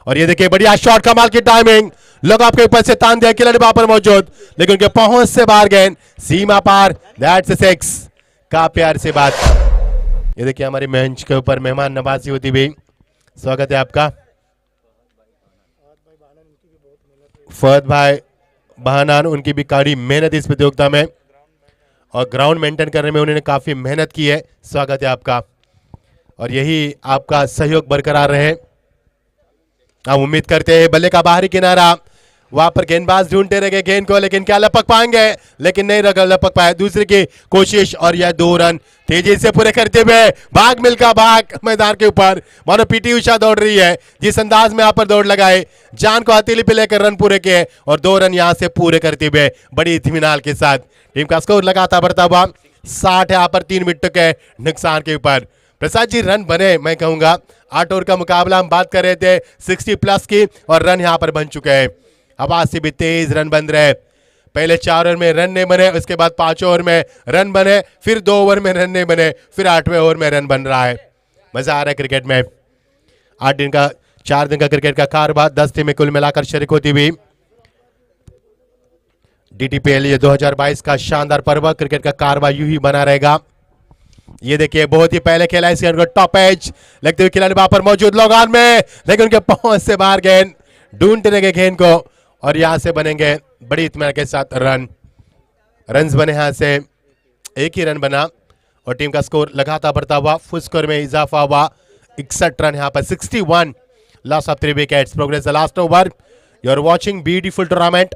और ये देखिए बढ़िया शॉट, कमाल की टाइमिंग, लोग आपके ऊपर से तान दिया, खिलाड़ी वहां पर मौजूद, लेकिन उनके पहुंच से बाहर गेंद सीमा पार। दैट्स 6 का प्यार से बात। ये देखिए हमारे मंच के ऊपर मेहमान नवाजी होती हुई। स्वागत है आपका। फहद भाई बहानान, उनकी भी कड़ी मेहनत इस प्रतियोगिता में और ग्राउंड मेंटेन करने में उन्होंने काफी मेहनत की है। स्वागत है आपका और यही आपका सहयोग बरकरार रहे। हम उम्मीद करते हैं बल्ले का बाहरी किनारा, वहां पर गेंदबाज ढूंढते रहे गेंद को, लेकिन क्या लपक पाएंगे, लेकिन नहीं लपक पाए। दूसरे की कोशिश और यह 2 रन तेजी से पूरे करते हुए भाग मिल्खा भाग मैदान के ऊपर, मानो पीटी उषा दौड़ रही है, जिस अंदाज में यहाँ पर दौड़ लगाए, जान को हथेली पे लेकर रन पूरे किए और 2 रन यहाँ से पूरे करते हुए बड़ी इत्मीनान के साथ। टीम का स्कोर लगातार बढ़ता हुआ 60 यहाँ पर 3 विकेटों के नुकसान के ऊपर। प्रसाद जी रन बने, मैं कहूंगा 8 ओवर का मुकाबला हम बात कर रहे थे 60 प्लस की, और रन यहाँ पर बन चुके हैं। हवा से भी तेज रन बन रहे। पहले 4 ओवर में रन नहीं बने, उसके बाद 5 ओवर में रन बने, फिर 2 ओवर में रन नहीं बने, फिर 8वें ओवर में रन बन रहा है। मजा आ रहा है क्रिकेट में। 4 दिन का क्रिकेट का कारोबार 10 टीमें कुल मिलाकर शरीक होती हुई DTPL ये 2022 का शानदार पर्व, क्रिकेट का कारोबार यूं ही बना रहेगा। ये देखिए बहुत ही पहले खेला इस गेंद को, टॉप एज लगते हुए खिलाड़ी वहां पर मौजूद लोगान में, लेकिन उनके पहुंच से बाहर गेंद, ढूंढते रहेंगे गेंद को और यहां से बनेंगे बड़ी इत्मीनान के साथ रन बने। यहां से एक ही रन बना और टीम का स्कोर लगातार बढ़ता हुआ, फुल स्कोर में इजाफा हुआ 61 रन यहाँ पर 61, loss of 3 wickets, progress the last over. You are watching beautiful tournament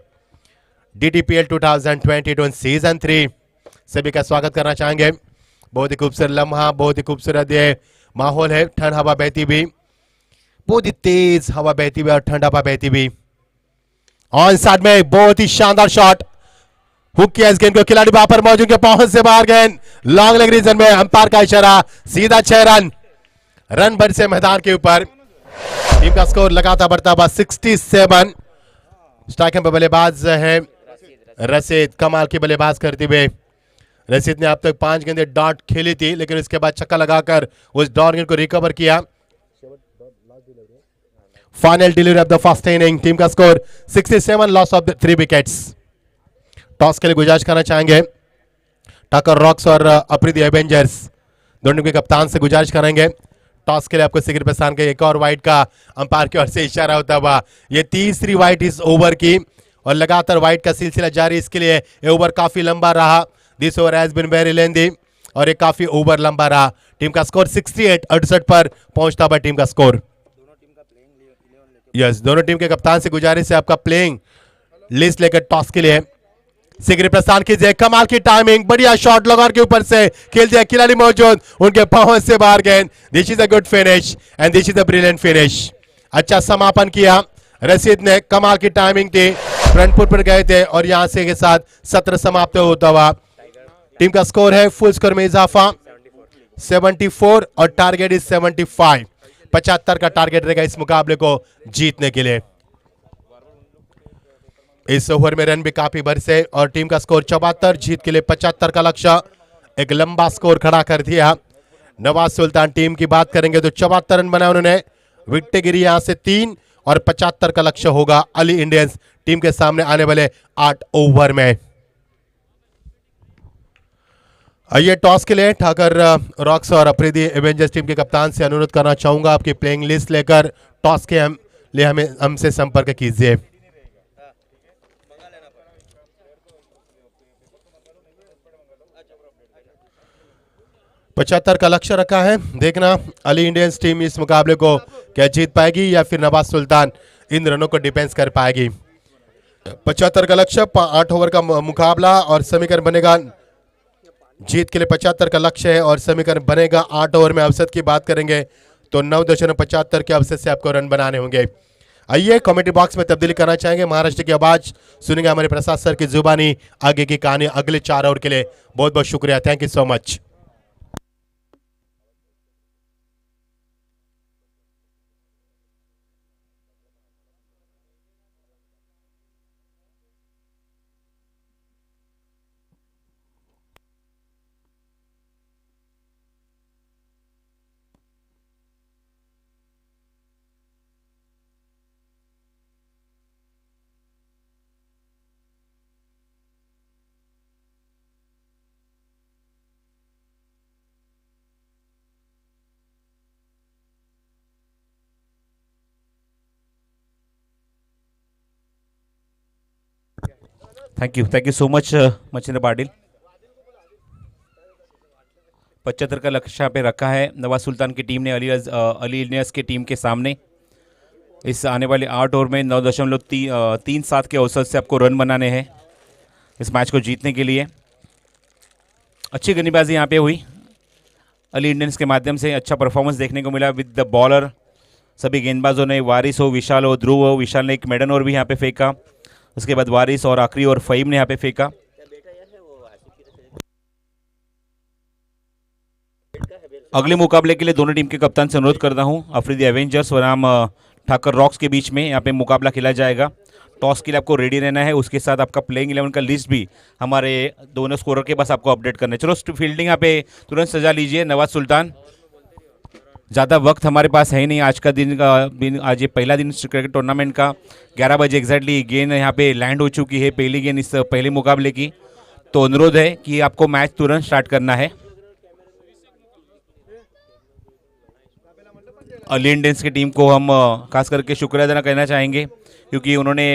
DTPL 2022 season 3। सभी का स्वागत करना चाहेंगे। बहुत ही खूबसूरत लम्हा, बहुत ही खूबसूरत ये माहौल है, ठंड हवा बहती हुई, बहुत ही तेज हवा बहती हुई और ठंड हवा बहती हुई। ऑन साइड में बहुत ही शानदार शॉट, हुक किया इस गेंद को, खिलाड़ी वहां पर मौजूद के पहुंच से बाहर गेंद, लॉन्ग लेग रीजन में, अंपायर का इशारा, सीधा 6 रन भर से मैदान के ऊपर। टीम का स्कोर लगातार बढ़ता हुआ 67। स्ट्राइक में बल्लेबाज है रशीद, कमाल की बल्लेबाज करते हुए। रशीद ने अब तक 5 गेंदें डॉट खेली थी, लेकिन उसके बाद छक्का लगाकर उस डॉट गेंद को रिकवर किया। Final delivery of the first inning. Team का score 67, loss of 3 wickets. Toss के लिए गुजारिश करना चाहेंगे टाकर रॉक्स और अप्रीति एवेंजर्स, दोनों के कप्तान से गुजारिश करेंगे टॉस के लिए आपको सिगरेट प्रस्थान के एक और वाइट का अंपायर की ओर से इशारा होता हुआ। ये तीसरी वाइट इस ओवर की और लगातार वाइट का सिलसिला जारी। इसके लिए ये ओवर काफी लंबा रहा, this over has been very lengthy और ये काफी ओवर लंबा रहा। टीम का स्कोर 68 68 पर पहुंचता हुआ टीम का स्कोर। यस, दोनों टीम के कप्तान से गुजारिश है आपका प्लेइंग लिस्ट लेकर टॉस के लिए सिगरेट प्रस्थान कीजिए। कमाल की टाइमिंग, बढ़िया शॉट लगार के ऊपर से खेल दिया, खिलाड़ी मौजूद, उनके पहुंच से बाहर गेंद। This is a good finish and this is a brilliant finish. अच्छा समापन किया रशीद ने, कमाल की टाइमिंग थी, फ्रंट फुट पर गए थे और यहां से के साथ सत्र समाप्त होता हुआ। टीम का स्कोर है फुल स्कोर में इजाफा 74 और टारगेट इज 75। 75 का टारगेट रहेगा इस मुकाबले को जीतने के लिए। इस ओवर में रन भी काफी बरसे और टीम का स्कोर 74, जीत के लिए 75 का लक्ष्य। एक लंबा स्कोर खड़ा कर दिया। नवाज सुल्तान टीम की बात करेंगे तो 74 रन बनाए उन्होंने, विकेट गिरी यहां से 3 और 75 का लक्ष्य होगा अली इंडियंस टीम के सामने आने वाले 8 ओवर में। आइए टॉस के लिए ठाकर रॉक्स और अफरीदी एवेंजर्स टीम के कप्तान से अनुरोध करना चाहूंगा आपकी प्लेइंग लिस्ट लेकर टॉस के लिए हमें हमसे संपर्क कीजिए। पचहत्तर का लक्ष्य रखा है। देखना अली इंडियंस टीम इस मुकाबले को क्या जीत पाएगी या फिर नवाज सुल्तान इन रनों को डिफेंस कर पाएगी। 75 का लक्ष्य, 8 ओवर का मुकाबला और समीकरण बनेगा जीत के लिए 75 का लक्ष्य है और समीकरण बनेगा 8 ओवर में। अवसर की बात करेंगे तो 9.75 के अवसर से आपको रन बनाने होंगे। आइए कमेंट बॉक्स में तब्दीली करना चाहेंगे। महाराष्ट्र की आवाज सुनेंगे हमारे प्रसाद सर की जुबानी। आगे की कहानी अगले 4 ओवर के लिए बहुत बहुत शुक्रिया। Thank you so much. Thank you so much Machhindra Patil. 75 का लक्ष्य पे रखा है नवाज सुल्तान की टीम ने अली इंडियंस की टीम के सामने। इस आने वाले 8 ओवर में 9.37 के औसत से आपको रन बनाने हैं इस मैच को जीतने के लिए। अच्छी गेंदबाजी यहाँ पे हुई अली इंडियंस के माध्यम से, अच्छा परफॉर्मेंस देखने को मिला विद द बॉलर। सभी गेंदबाजों ने, वारिस हो, विशाल हो, ध्रुव हो, विशाल ने एक मेडन ओवर भी यहाँ पे फेंका, उसके बाद वारिस और आखिरी ओवर फहीम ने यहाँ पे फेंका। अगले मुकाबले के लिए दोनों टीम के कप्तान से अनुरोध करता हूँ, अफरीदी एवेंजर्स बनाम ठाकर रॉक्स के बीच में यहाँ पे मुकाबला खेला जाएगा। टॉस के लिए आपको रेडी रहना है, उसके साथ आपका प्लेइंग 11 का लिस्ट भी हमारे दोनों स्कोरर के पास आपको अपडेट करना है। चलो फील्डिंग यहाँ पे तुरंत सजा लीजिए नवाज सुल्तान। ज़्यादा वक्त हमारे पास है ही नहीं, आज का दिन आज ये पहला दिन क्रिकेट टूर्नामेंट का। 11 बजे एग्जैक्टली गेंद यहाँ पे लैंड हो चुकी है, पहली गेंद इस पहले मुकाबले की। तो अनुरोध है कि आपको मैच तुरंत स्टार्ट करना है। अली इंडियंस की टीम को हम खास करके शुक्रिया देना कहना चाहेंगे, क्योंकि उन्होंने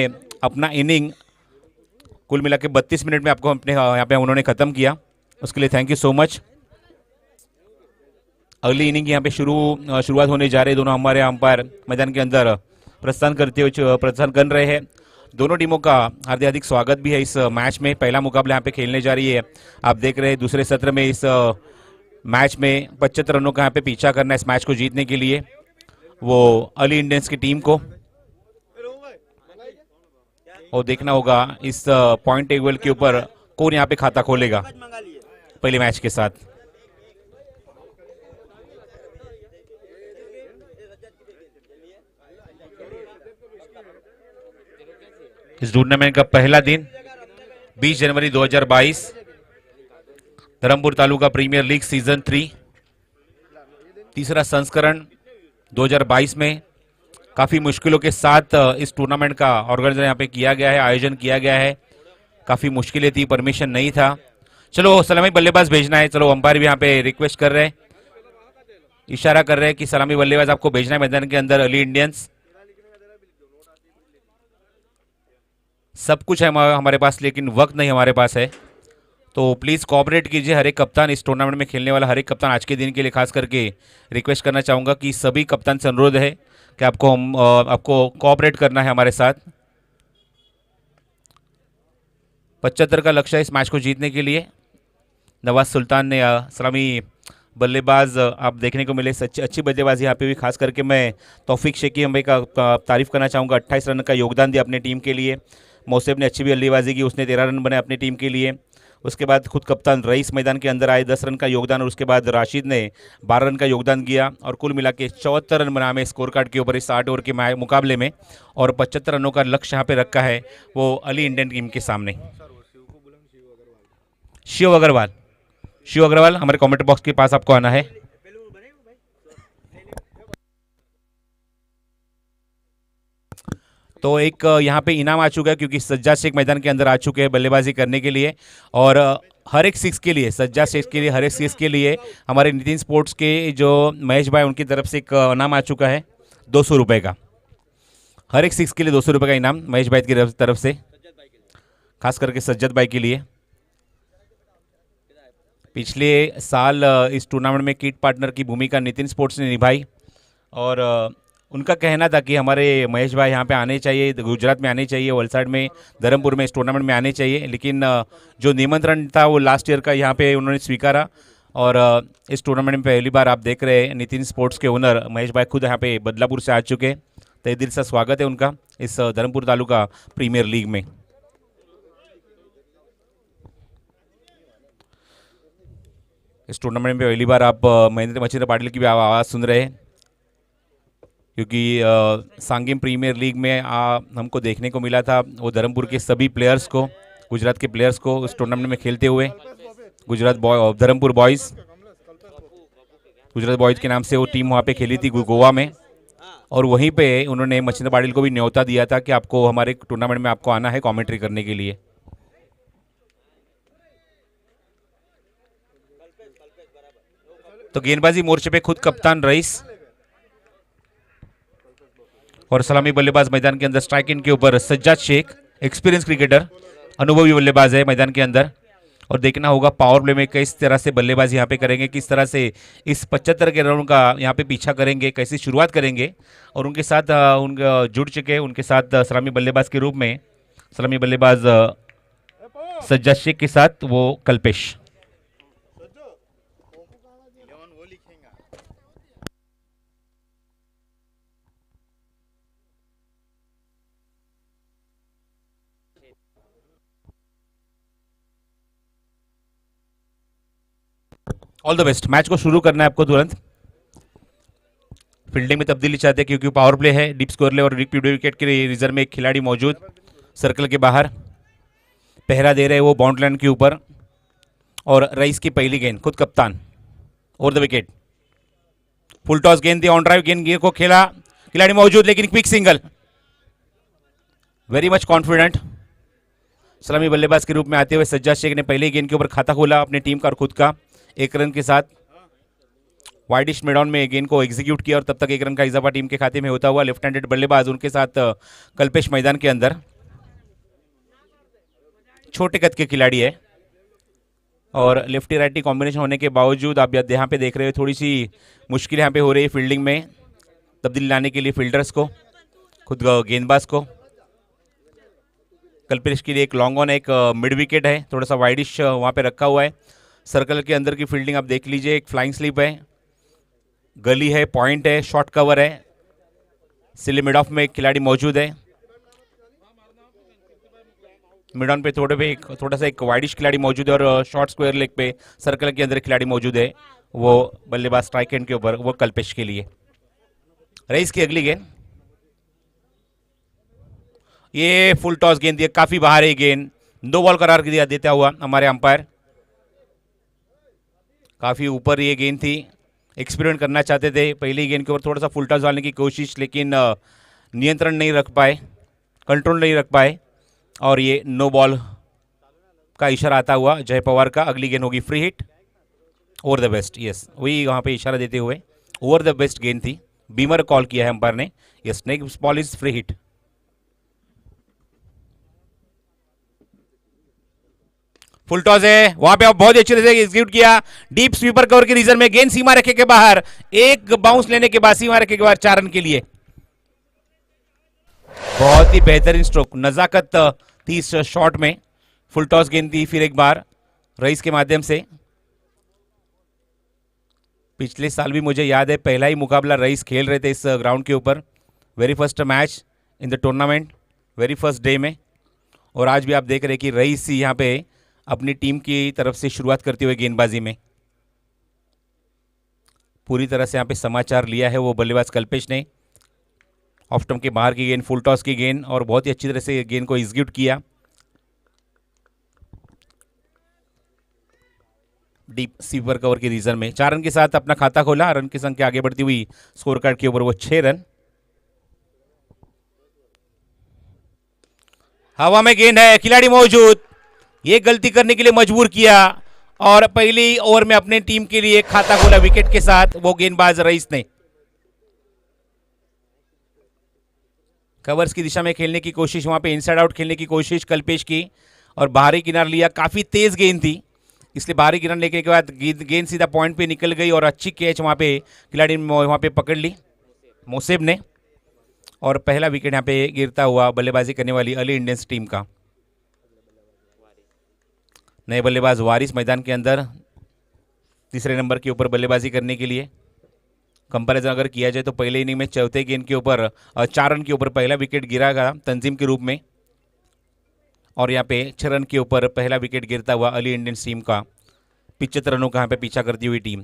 अपना इनिंग कुल मिला के 32 मिनट में आपको अपने यहाँ पे उन्होंने ख़त्म किया, उसके लिए थैंक यू सो मच। अगली इनिंग यहाँ पे शुरुआत होने जा रही है। दोनों हमारे अंपायर मैदान के अंदर प्रस्थान कर रहे हैं। दोनों टीमों का हार्दिक स्वागत भी है इस मैच में। पहला मुकाबला यहाँ पे खेलने जा रही है, आप देख रहे हैं दूसरे सत्र में। इस मैच में 75 रनों का यहाँ पे पीछा करना है इस मैच को जीतने के लिए, वो अली इंडियंस की टीम को। और देखना होगा इस पॉइंट टेबल के ऊपर कौन यहाँ पे खाता खोलेगा पहले मैच के साथ। इस टूर्नामेंट का पहला दिन 20 जनवरी 2022, Dharampur taluka premier league season 3 तीसरा संस्करण 2022 में काफ़ी मुश्किलों के साथ इस टूर्नामेंट का ऑर्गेनाइजर यहाँ पे किया गया है, आयोजन किया गया है। काफ़ी मुश्किलें थी, परमिशन नहीं था। चलो सलामी बल्लेबाज भेजना है। चलो अंपायर भी यहाँ पे रिक्वेस्ट कर रहे हैं, इशारा कर रहे हैं कि सलामी बल्लेबाज आपको भेजना है मैदान के अंदर। अली इंडियंस सब कुछ है हमारे पास, लेकिन वक्त नहीं हमारे पास है, तो प्लीज़ कोऑपरेट कीजिए। हर एक कप्तान, इस टूर्नामेंट में खेलने वाला हर एक कप्तान आज के दिन के लिए खास करके रिक्वेस्ट करना चाहूँगा कि सभी कप्तान से अनुरोध है कि आपको कोऑपरेट करना है हमारे साथ। 75 का लक्ष्य है इस मैच को जीतने के लिए। नवाज सुल्तान ने सलामी बल्लेबाज आप देखने को मिले, अच्छी बल्लेबाजी यहाँ पे भी। खास करके मैं तौफीक शेखी भाई का तारीफ़ करना चाहूँगा, 28 रन का योगदान दिया अपने टीम के लिए। मौसेब ने अच्छी बल्लेबाजी की, उसने 13 रन बनाए अपनी टीम के लिए। उसके बाद खुद कप्तान रईस मैदान के अंदर आए, 10 रन का योगदान, और उसके बाद राशिद ने 12 रन का योगदान किया, और कुल मिला के 74 रन बनाए में स्कोर कार्ड के ऊपर इस 8 ओवर के मुकाबले में। और 75 रनों का लक्ष्य यहाँ पे रखा है वो अली इंडियन टीम के सामने। शिव अग्रवाल हमारे कमेंट बॉक्स के पास आपको आना है। तो एक यहाँ पे इनाम आ चुका है, क्योंकि सज्जाद शेख मैदान के अंदर आ चुके हैं बल्लेबाजी करने के लिए। और हर एक सिक्स के लिए, सज्जाद शेख के लिए, हर एक सिक्स के लिए हमारे नितिन स्पोर्ट्स के जो महेश भाई उनकी तरफ से एक इनाम आ चुका है 200 रुपये का। हर एक सिक्स के लिए 200 रुपये का इनाम महेश भाई की तरफ से, खास करके सज्जद भाई के लिए। पिछले साल इस टूर्नामेंट में किट पार्टनर की भूमिका नितिन स्पोर्ट्स ने निभाई, और उनका कहना था कि हमारे महेश भाई यहाँ पे आने चाहिए, गुजरात में आने चाहिए, वलसाड में, धर्मपुर में इस टूर्नामेंट में आने चाहिए। लेकिन जो निमंत्रण था वो लास्ट ईयर का यहाँ पे उन्होंने स्वीकारा, और इस टूर्नामेंट में पहली बार आप देख रहे हैं नितिन स्पोर्ट्स के ओनर महेश भाई खुद यहाँ पे बदलापुर से आ चुके। तहे दिल से स्वागत है उनका इस धर्मपुर तालुका प्रीमियर लीग में। इस टूर्नामेंट में पहली बार आप महेंद्र पाटिल की भी आवाज़ सुन रहे हैं, क्योंकि सांगिम प्रीमियर लीग में हमको देखने को मिला था वो धर्मपुर के सभी प्लेयर्स को, गुजरात के प्लेयर्स को उस टूर्नामेंट में खेलते हुए। धर्मपुर बॉयज़, गुजरात बॉयज़ के नाम से वो टीम वहाँ पे खेली थी गोवा में, और वहीं पे उन्होंने महेंद्र पाटिल को भी न्योता दिया था कि आपको हमारे टूर्नामेंट में आपको आना है कॉमेंट्री करने के लिए। तो गेंदबाजी मोर्चे पे खुद कप्तान रईस और सलामी बल्लेबाज मैदान के अंदर स्ट्राइक इन के ऊपर सज्जाद शेख, एक्सपीरियंस क्रिकेटर, अनुभवी बल्लेबाज है मैदान के अंदर। और देखना होगा पावर प्ले में किस तरह से बल्लेबाजी यहाँ पे करेंगे, किस तरह से इस 75 के रन का यहाँ पे पीछा करेंगे, कैसी शुरुआत करेंगे। और उनके साथ जुड़ चुके उनके साथ सलामी बल्लेबाज के रूप में सलामी बल्लेबाज सज्जाद शेख के साथ वो Kalpesh. All the best. Match को शुरू करना है आपको तुरंत। फील्डिंग में तब्दीली चाहते हैं क्योंकि पावर प्ले है, डीप स्कोर ले और विकेट के रिजर्व में एक खिलाड़ी मौजूद सर्कल के बाहर पहरा दे रहे हैं वो बाउंड्री लाइन के ऊपर। और रईस की पहली गेंद, खुद कप्तान, over the wicket. Full toss गेंद थी, ऑन ड्राइव गेंद को खेला, खिलाड़ी मौजूद लेकिन quick single. Very much confident सलामी बल्लेबाज के रूप में आते हुए सज्जाद शेख ने पहली गेंद के ऊपर खाता खोला अपनी टीम का और खुद का। 1 रन के साथ वाइडिश मिड ऑन में गेंद को एग्जीक्यूट किया और तब तक 1 रन का इजाफा टीम के खाते में होता हुआ। लेफ्ट हैंडेड बल्लेबाज उनके साथ कल्पेश मैदान के अंदर, छोटे कद के खिलाड़ी है और लेफ्टी राइटी कॉम्बिनेशन होने के बावजूद आप यहाँ पे देख रहे हो थोड़ी सी मुश्किल यहाँ पे हो रही है फील्डिंग में तब्दीली लाने के लिए फील्डर्स को, खुद गेंदबाज को। कल्पेश के लिए एक लॉन्ग ऑन, एक मिड विकेट है, थोड़ा सा वाइडिश वहाँ पे रखा हुआ है। सर्कल के अंदर की फील्डिंग आप देख लीजिए, एक फ्लाइंग स्लिप है, गली है, पॉइंट है, शॉर्ट कवर है, सिले मिड ऑफ में एक खिलाड़ी मौजूद है। मिड ऑन पे थोड़ा सा एक वाइडिश खिलाड़ी मौजूद है और शॉर्ट स्क्वायर लेग पे सर्कल के अंदर खिलाड़ी मौजूद है, वो बल्लेबाज स्ट्राइक एंड के ऊपर, वो कल्पेश के लिए। रईस की अगली गेंद, ये फुल टॉस गेंद दिया, काफी बाहर है गेंद, 2 बॉल करार दिया देता हुआ हमारे अंपायर। काफी ऊपर ये गेंद थी, एक्सपेरिमेंट करना चाहते थे पहली गेंद के ऊपर, थोड़ा सा फुल टॉस डालने की कोशिश, लेकिन नियंत्रण नहीं रख पाए, कंट्रोल नहीं रख पाए और ये नो बॉल का इशारा आता हुआ जय पवार का। अगली गेंद होगी free hit, over the best. Yes, वही वहाँ पे इशारा देते हुए ओवर द बेस्ट गेंद थी, बीमर कॉल किया है अंपायर ने। Yes, next ball is free hit. Full toss है, वहां पे आप बहुत अच्छे से एग्जीक्यूट किया, डीप स्वीपर कवर के रीजन में गेंद सीमा रेखे के बाहर, एक बाउंस लेने के बाद सीमा रेखे के बाहर 4 रन के लिए। बहुत ही बेहतरीन स्ट्रोक, नजाकत थी इस शॉट में। फुल टॉस गेंद थी फिर एक बार रईस के माध्यम से। पिछले साल भी मुझे याद है पहला ही मुकाबला रईस खेल रहे थे इस ग्राउंड के ऊपर, very first match in the tournament, very first day में। और आज भी आप देख रहे हैं कि रईस यहाँ पे अपनी टीम की तरफ से शुरुआत करते हुए गेंदबाजी में पूरी तरह से यहाँ पे समाचार लिया है वो बल्लेबाज कल्पेश ने। ऑफ स्टंप के बाहर की गेंद, फुल टॉस की गेंद और बहुत ही अच्छी तरह से गेंद को एग्जीक्यूट किया। डीप स्वीपर कवर के रीजन में 4 रन के साथ अपना खाता खोला। रन की संख्या आगे बढ़ती हुई स्कोर कार्ड के ऊपर वो 6 रन। हवा में गेंद है, खिलाड़ी मौजूद, ये गलती करने के लिए मजबूर किया और पहली ओवर में अपने टीम के लिए खाता खोला विकेट के साथ वो गेंदबाज रईस ने। कवर्स की दिशा में खेलने की कोशिश, वहां पे इनसाइड आउट खेलने की कोशिश कल्पेश की और बाहरी किनार लिया, काफी तेज गेंद थी इसलिए बाहरी किनार लेने के बाद गेंद सीधा पॉइंट पे निकल गई और अच्छी कैच वहां पे खिलाड़ी वहां पे पकड़ ली मोसेब ने। और पहला विकेट यहाँ पे गिरता हुआ बल्लेबाजी करने वाली अली इंडियंस टीम का। नए बल्लेबाज वारिस मैदान के अंदर तीसरे नंबर के ऊपर बल्लेबाजी करने के लिए। कंपैरिजन अगर किया जाए तो पहले इनिंग में चौथे गेंद के ऊपर 4 रन के ऊपर पहला विकेट गिरा गया तंजीम के रूप में और यहाँ पे 6 रन के ऊपर पहला विकेट गिरता हुआ अली इंडियंस टीम का। 75 रनों का यहाँ पे पीछा करती हुई टीम।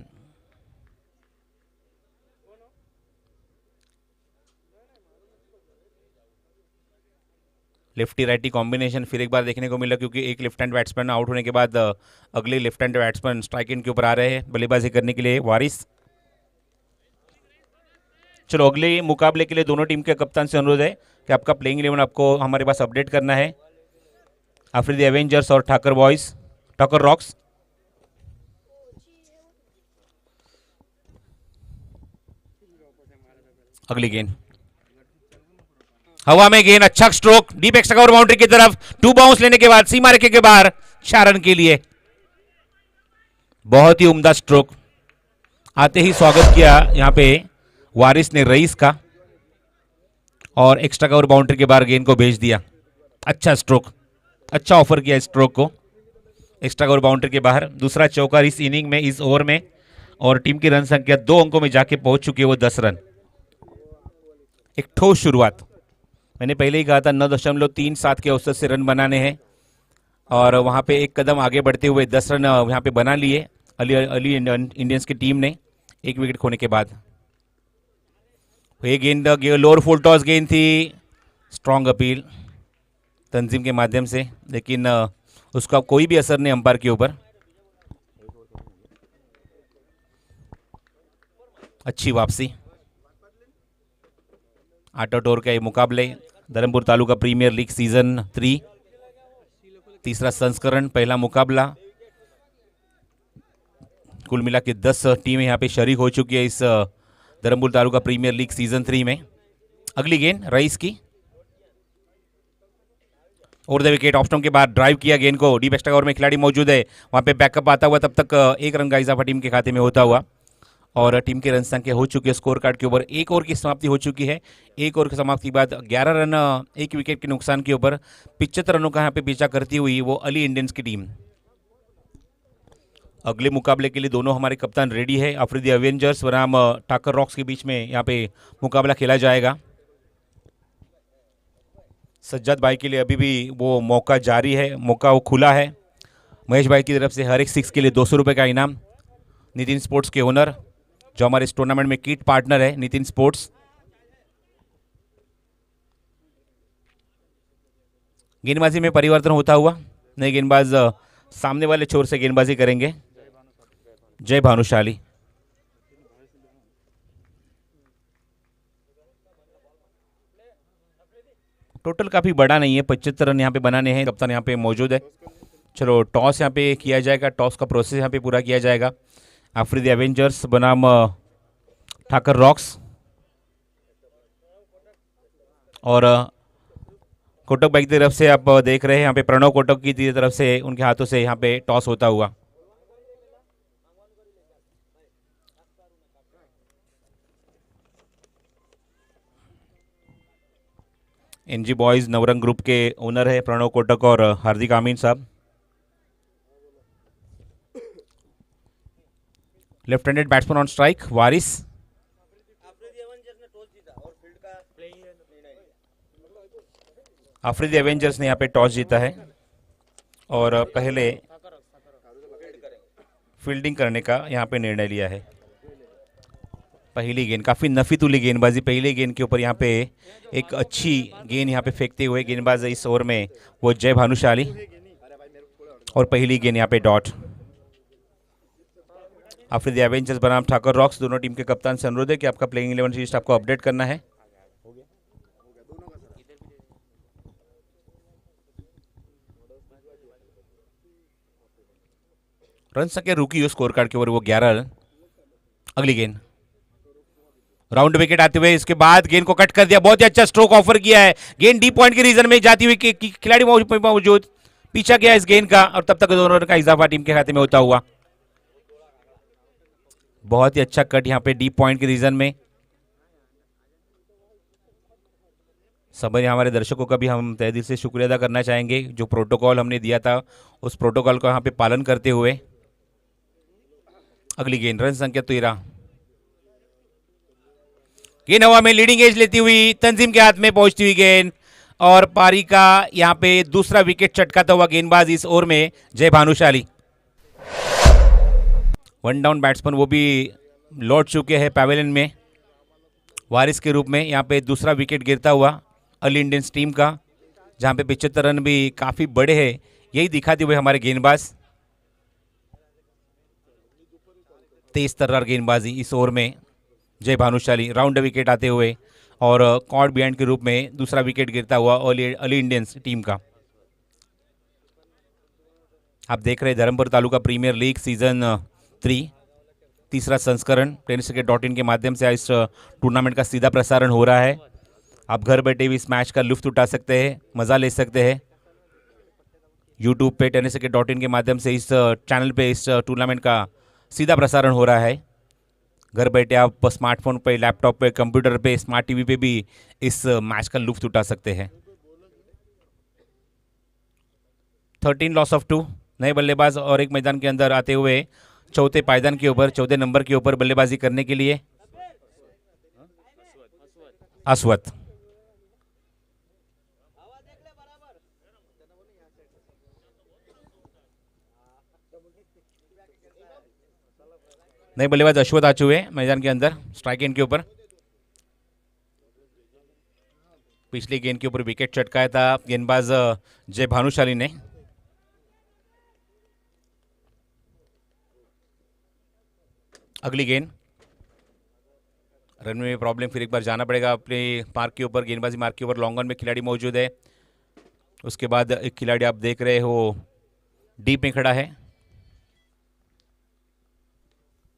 लेफ्टी राइटी कॉम्बिनेशन फिर एक बार देखने को मिला क्योंकि एक लेफ्ट हैंड बैट्समैन आउट होने के बाद अगले left hand batsman strike and के ऊपर आ रहे हैं बल्लेबाजी करने के लिए वारिस। चलो अगले मुकाबले के लिए दोनों टीम के कप्तान से अनुरोध है कि आपका प्लेइंग 11 आपको हमारे पास अपडेट करना है। अफरीदी एवेंजर्स और ठाकर बॉयज, ठाकर रॉक्स। अगली गेंद, हवा में गेंद, अच्छा stroke, deep extra cover boundary की तरफ, 2 बाउंस लेने के बाद सीमा रेखे के बाहर 4 रन के लिए। बहुत ही उम्दा स्ट्रोक। आते ही स्वागत किया यहाँ पे वारिस ने रईस का और एक्स्ट्रा कवर बाउंड्री के बाहर गेंद को भेज दिया। अच्छा स्ट्रोक, अच्छा ऑफर किया स्ट्रोक को एक्स्ट्रा कवर बाउंड्री के बाहर। दूसरा चौका इस इनिंग में, इस ओवर में, और टीम की रन संख्या 2 अंकों में जाके पहुंच चुकी है, वो 10 रन। एक ठोस शुरुआत, मैंने पहले ही कहा था 9.37 के औसत से रन बनाने हैं और वहां पे एक कदम आगे बढ़ते हुए 10 रन यहाँ पे बना लिए अली इंडियंस की टीम ने 1 विकेट खोने के बाद। ये गेंद लोअर फुल टॉस गेंद थी, स्ट्रॉन्ग अपील तंजीम के माध्यम से, लेकिन उसका कोई भी असर नहीं अंपायर के ऊपर। अच्छी वापसी। 8 ओवर के मुकाबले, Dharampur taluka premier league season 3, तीसरा संस्करण, पहला मुकाबला। कुल मिला के 10 टीमें यहाँ पे शरीक हो चुकी है इस Dharampur taluka premier league season 3 में। अगली गेंद रईस की, over the wicket, off stump के बाद ड्राइव किया गेंद को। डीप एक्स्ट्रा कवर में खिलाड़ी मौजूद है, वहां पे बैकअप आता हुआ, तब तक 1 रन का इजाफा टीम के खाते में होता हुआ और टीम के रन संख्या हो चुकी है स्कोर कार्ड के ऊपर 1 ओवर की समाप्ति हो चुकी है। 1 ओवर की समाप्ति के बाद 11 रन 1 विकेट के नुकसान के ऊपर 75 रनों का यहाँ पे पीछा करती हुई वो अली इंडियंस की टीम। अगले मुकाबले के लिए दोनों हमारे कप्तान रेडी है। अफरीदी एवेंजर्स बनाम ठाकर रॉक्स के बीच में यहाँ पे मुकाबला खेला जाएगा। सज्जाद भाई के लिए अभी भी वो मौका जारी है, मौका वो खुला है। महेश भाई की तरफ से हर एक 6 के लिए 200 रुपये का इनाम। नितिन स्पोर्ट्स के ओनर जो हमारे इस टूर्नामेंट में किट पार्टनर है, नितिन स्पोर्ट्स। गेंदबाजी में परिवर्तन होता हुआ, नए गेंदबाज सामने वाले छोर से गेंदबाजी करेंगे, जय भानुशाली। टोटल काफी बड़ा नहीं है, 75 रन यहाँ पे बनाने हैं। कप्तान यहाँ पे मौजूद है। चलो टॉस यहाँ पे किया जाएगा, टॉस का प्रोसेस यहाँ पे पूरा किया जाएगा। अफरीदी एवेंजर्स बनाम ठाकर रॉक्स और कोटक भाई की तरफ से आप देख रहे हैं यहाँ पे प्रणव कोटक की तरफ से उनके हाथों से यहाँ पे टॉस होता हुआ। एनजी बॉयज नवरंग ग्रुप के ओनर है प्रणव कोटक और हार्दिक आमीन साहब। Left handed batsman on strike Waris. Afridi Avengers ने यहाँ पे टॉस जीता है और पहले फील्डिंग करने का यहाँ पे निर्णय लिया है। पहली गेंद काफ़ी नफीतुली गेंदबाजी, पहली गेंद के ऊपर यहाँ पे एक अच्छी गेंद यहाँ पे फेंकते हुए गेंदबाज इस ओवर में वो जय भानुशाली और पहली गेंद यहाँ पे डॉट। अफरीदी एवेंजर्स बनाम ठाकर रॉक्स, दोनों टीम के कप्तान से अनुरोध है कि आपका प्लेइंग 11 लिस्ट आपको अपडेट करना है। रन संख्या रुकी हो स्कोर कार्ड के ऊपर वो 11 रन। अगली गेंद राउंड विकेट आते हुए, इसके बाद गेंद को कट कर दिया, बहुत ही अच्छा स्ट्रोक ऑफर किया है। गेंद डीप पॉइंट के रीजन में जाती हुई खिलाड़ी मौजूद, पीछा गया इस गेंद का और तब तक 2 रन का इजाफा टीम के खाते में होता हुआ। बहुत ही अच्छा कट यहाँ पे डीप पॉइंट के रीजन में। सभी हमारे दर्शकों का भी हम तहे दिल से शुक्रिया अदा करना चाहेंगे, जो प्रोटोकॉल हमने दिया था उस प्रोटोकॉल को यहाँ पे पालन करते हुए। अगली गेंद रन संख्या 13, गेंद हवा में लीडिंग एज लेती हुई तंजीम के हाथ में पहुंचती हुई गेंद और पारी का यहां पे दूसरा विकेट चटकाता हुआ गेंदबाज इस ओवर में जय भानुशाली। 1 डाउन बैट्समैन वो भी लौट चुके हैं पैवेलियन में वारिस के रूप में। यहां पे दूसरा विकेट गिरता हुआ अली इंडियंस टीम का, जहां पे 75 रन भी काफी बड़े हैं, यही दिखाते हुए हमारे गेंदबाज। तेज तर्रार गेंदबाजी इस ओवर में जय भानुशाली, राउंड विकेट आते हुए और कॉर्ड बिहाइंड के रूप में दूसरा विकेट गिरता हुआ अली इंडियंस टीम का। आप देख रहे हैं Dharampur taluka premier league season 3 तीसरा संस्करण tenniscricket.in के माध्यम से इस टूर्नामेंट का सीधा प्रसारण हो रहा है। आप घर बैठे भी इस मैच का लुत्फ उठा सकते हैं, मज़ा ले सकते हैं। यूट्यूब पे tenniscricket.in के माध्यम से इस चैनल पे इस टूर्नामेंट का सीधा प्रसारण हो रहा है। घर बैठे आप स्मार्टफोन पे, लैपटॉप पे, कंप्यूटर पे, स्मार्ट टीवी पे भी इस मैच का लुत्फ उठा सकते हैं। 13 लॉस ऑफ 2 नए बल्लेबाज और एक मैदान के अंदर आते हुए चौथे पायदान के ऊपर, 14 नंबर के ऊपर बल्लेबाजी करने के लिए अश्वत। नए बल्लेबाज अश्वत आ चुके हैं मैदान के अंदर स्ट्राइक एंड के ऊपर। पिछली गेंद के ऊपर विकेट चटकाया था गेंदबाज जय भानुशाली ने। अगली गेंद, रन में प्रॉब्लम, फिर एक बार जाना पड़ेगा अपने मार्क के ऊपर, गेंदबाजी मार्क के ऊपर। लॉन्ग ऑन में खिलाड़ी मौजूद है। उसके बाद एक खिलाड़ी आप देख रहे हो डीप में खड़ा है,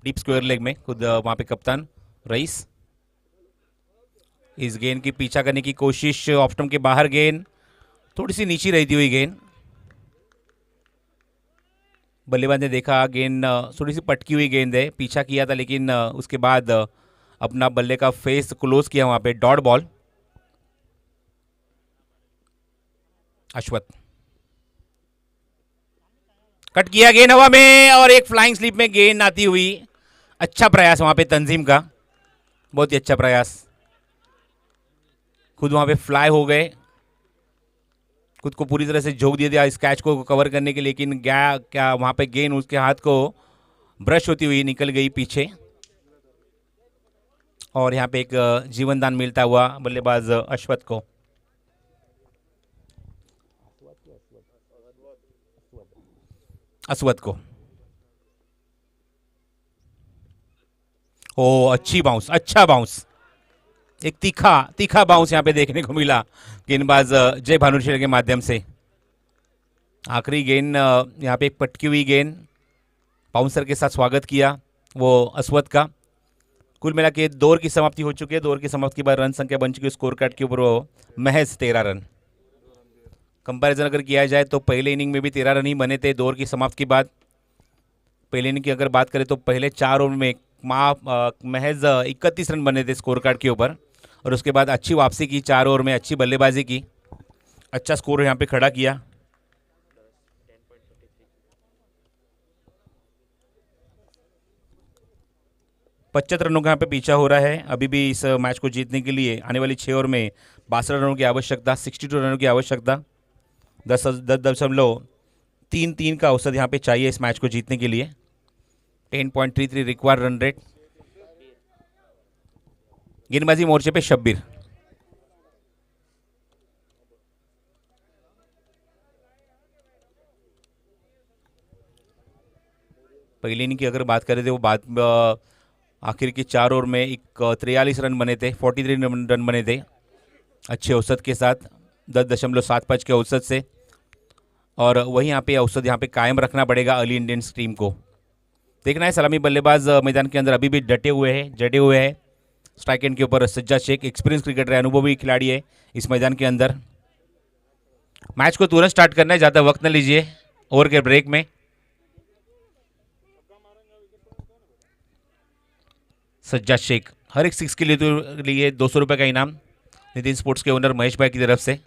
डीप स्क्वायर लेग में, खुद वहां पे कप्तान रईस। इस गेंद की पीछा करने की कोशिश, ऑफ स्टंप के बाहर गेंद, थोड़ी सी नीचे रहती हुई गेंद। बल्लेबाज ने देखा गेंद थोड़ी सी पटकी हुई गेंद है, पीछा किया था, लेकिन उसके बाद अपना बल्ले का फेस क्लोज किया वहां पे। Dot ball. अश्वत कट किया गेंद हवा में और एक फ्लाइंग स्लिप में गेंद आती हुई। अच्छा प्रयास वहां पे तंजीम का, बहुत ही अच्छा प्रयास। खुद वहां पे फ्लाई हो गए, खुद को पूरी तरह से झोंक दिया इस कैच को कवर करने के लिए, लेकिन क्या वहां पे गेंद उसके हाथ को ब्रश होती हुई निकल गई पीछे। और यहां पे एक जीवन दान मिलता हुआ बल्लेबाज अश्वत को। अश्वत को ओ अच्छी बाउंस, अच्छा बाउंस, एक तीखा बाउंस यहां पे देखने को मिला गेंदबाज जय भानुशाली के माध्यम से। आखिरी गेंद यहां पे एक पटकी हुई गेंद, बाउंसर के साथ स्वागत किया वो अश्वत का। कुल मिला के दौर की समाप्ति हो चुकी है। दौर की समाप्ति के बाद रन संख्या बन चुकी है स्कोर कार्ड के ऊपर वो महज 13 रन। कंपैरिजन अगर किया जाए तो पहले इनिंग में भी 13 रन ही बने थे दौर की समाप्ति के बाद। पहले इनिंग की अगर बात करें तो पहले 4 ओवर में महज 31 रन बने थे स्कोर कार्ड के ऊपर, और उसके बाद अच्छी वापसी की, 4 ओवर में अच्छी बल्लेबाजी की, अच्छा स्कोर यहाँ पे खड़ा किया। पचहत्तर रनों का यहाँ पे पीछा हो रहा है अभी भी इस मैच को जीतने के लिए। आने वाली 6 ओवर में 62 रनों की आवश्यकता, 62 रनों की आवश्यकता, 10.33 का औसत यहाँ पे चाहिए इस मैच को जीतने के लिए। 10.33 रिक्वायर्ड रन रेट। गेंदबाजी मोर्चे पे शब्बीर। पहले इनिंग की अगर बात करें तो वो आखिर की 4 ओवर में 43 रन बने थे, 43 रन बने थे अच्छे औसत के साथ, 10.75 के औसत से। और वही यहाँ पे औसत यहाँ पे कायम रखना पड़ेगा अर्ली इंडियंस टीम को। देखना है सलामी बल्लेबाज मैदान के अंदर अभी भी जड़े हुए हैं। स्ट्राइक एंड के ऊपर सज्जाद शेख, एक्सपीरियंस क्रिकेटर है, अनुभवी खिलाड़ी है इस मैदान के अंदर। मैच को तुरंत स्टार्ट करना है, ज़्यादा वक्त न लीजिए ओवर के ब्रेक में। सज्जाद शेख, हर एक 6 के लिए 200 रुपये का इनाम नितिन स्पोर्ट्स के ओनर महेश भाई की तरफ से।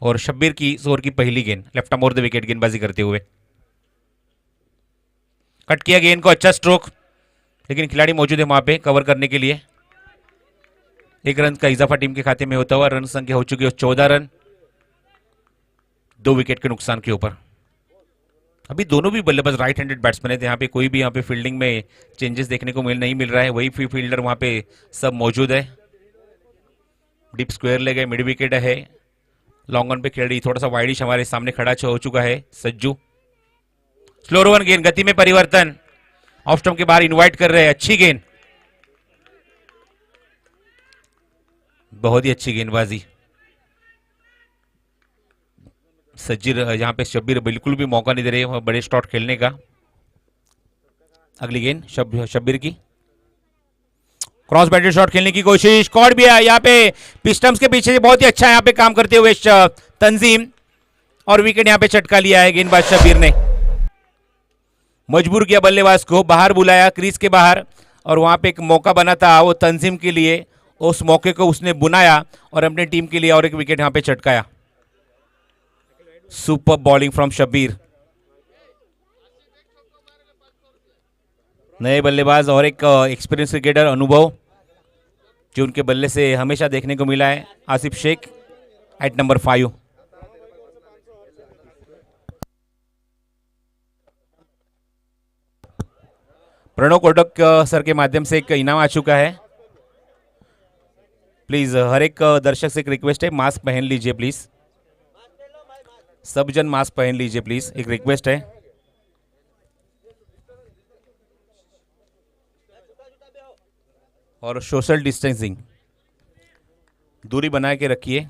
और शब्बीर की ओवर की पहली गेंद, left arm over the wicket गेंदबाजी करते हुए। कट किया गेंद को, अच्छा स्ट्रोक, लेकिन खिलाड़ी मौजूद है वहां पे कवर करने के लिए। 1 रन का इजाफा टीम के खाते में होता हुआ रन संख्या हो चुकी है 14 रन, 2 विकेट के नुकसान के ऊपर। अभी दोनों भी बल्लेबाज राइट हैंडेड बैट्समैन है, यहाँ पे कोई भी यहाँ पे फील्डिंग में चेंजेस देखने को नहीं मिल रहा है। वही फील्डर वहां पे सब मौजूद है। डीप स्क्वायर ले गए, मिड विकेट है। लॉन्ग ऑन पे खिलाड़ी थोड़ा सा वाइडिश हमारे सामने खड़ा हो चुका है सज्जू। स्लो ओवर गेंद, गति में परिवर्तन, ऑफ स्टंप के बाहर इनवाइट कर रहे हैं, अच्छी गेंद, बहुत ही अच्छी गेंदबाजी। सज्जीर यहां पे शब्बीर बिल्कुल भी मौका नहीं दे रहे बड़े शॉट खेलने का। अगली गेंद शब्बीर की, क्रॉस बैटेड शॉट खेलने की कोशिश, कॉर्ड भी है यहाँ पे पिस्टम्स के पीछे बहुत ही अच्छा यहाँ पे काम करते हुए तंजीम, और विकेट यहाँ पे चटका लिया है गेंदबाज शब्बीर ने। मजबूर किया बल्लेबाज को, बाहर बुलाया क्रीज के बाहर, और वहां पे एक मौका बना था वो तंजीम के लिए, उस मौके को उसने बुनाया और अपनी टीम के लिए और एक विकेट यहां पे चटकाया। Super bowling from Shabbir. नए बल्लेबाज और एक एक्सपीरियंस क्रिकेटर अनुभव जो उनके बल्ले से हमेशा देखने को मिला है, Asif Sheikh at number 5। Pranav Kotak sir के माध्यम से एक इनाम आ चुका है। प्लीज हर एक दर्शक से एक रिक्वेस्ट है, मास्क पहन लीजिए प्लीज, सब जन मास्क पहन लीजिए प्लीज, एक रिक्वेस्ट है। और सोशल डिस्टेंसिंग, दूरी बना के रखिए।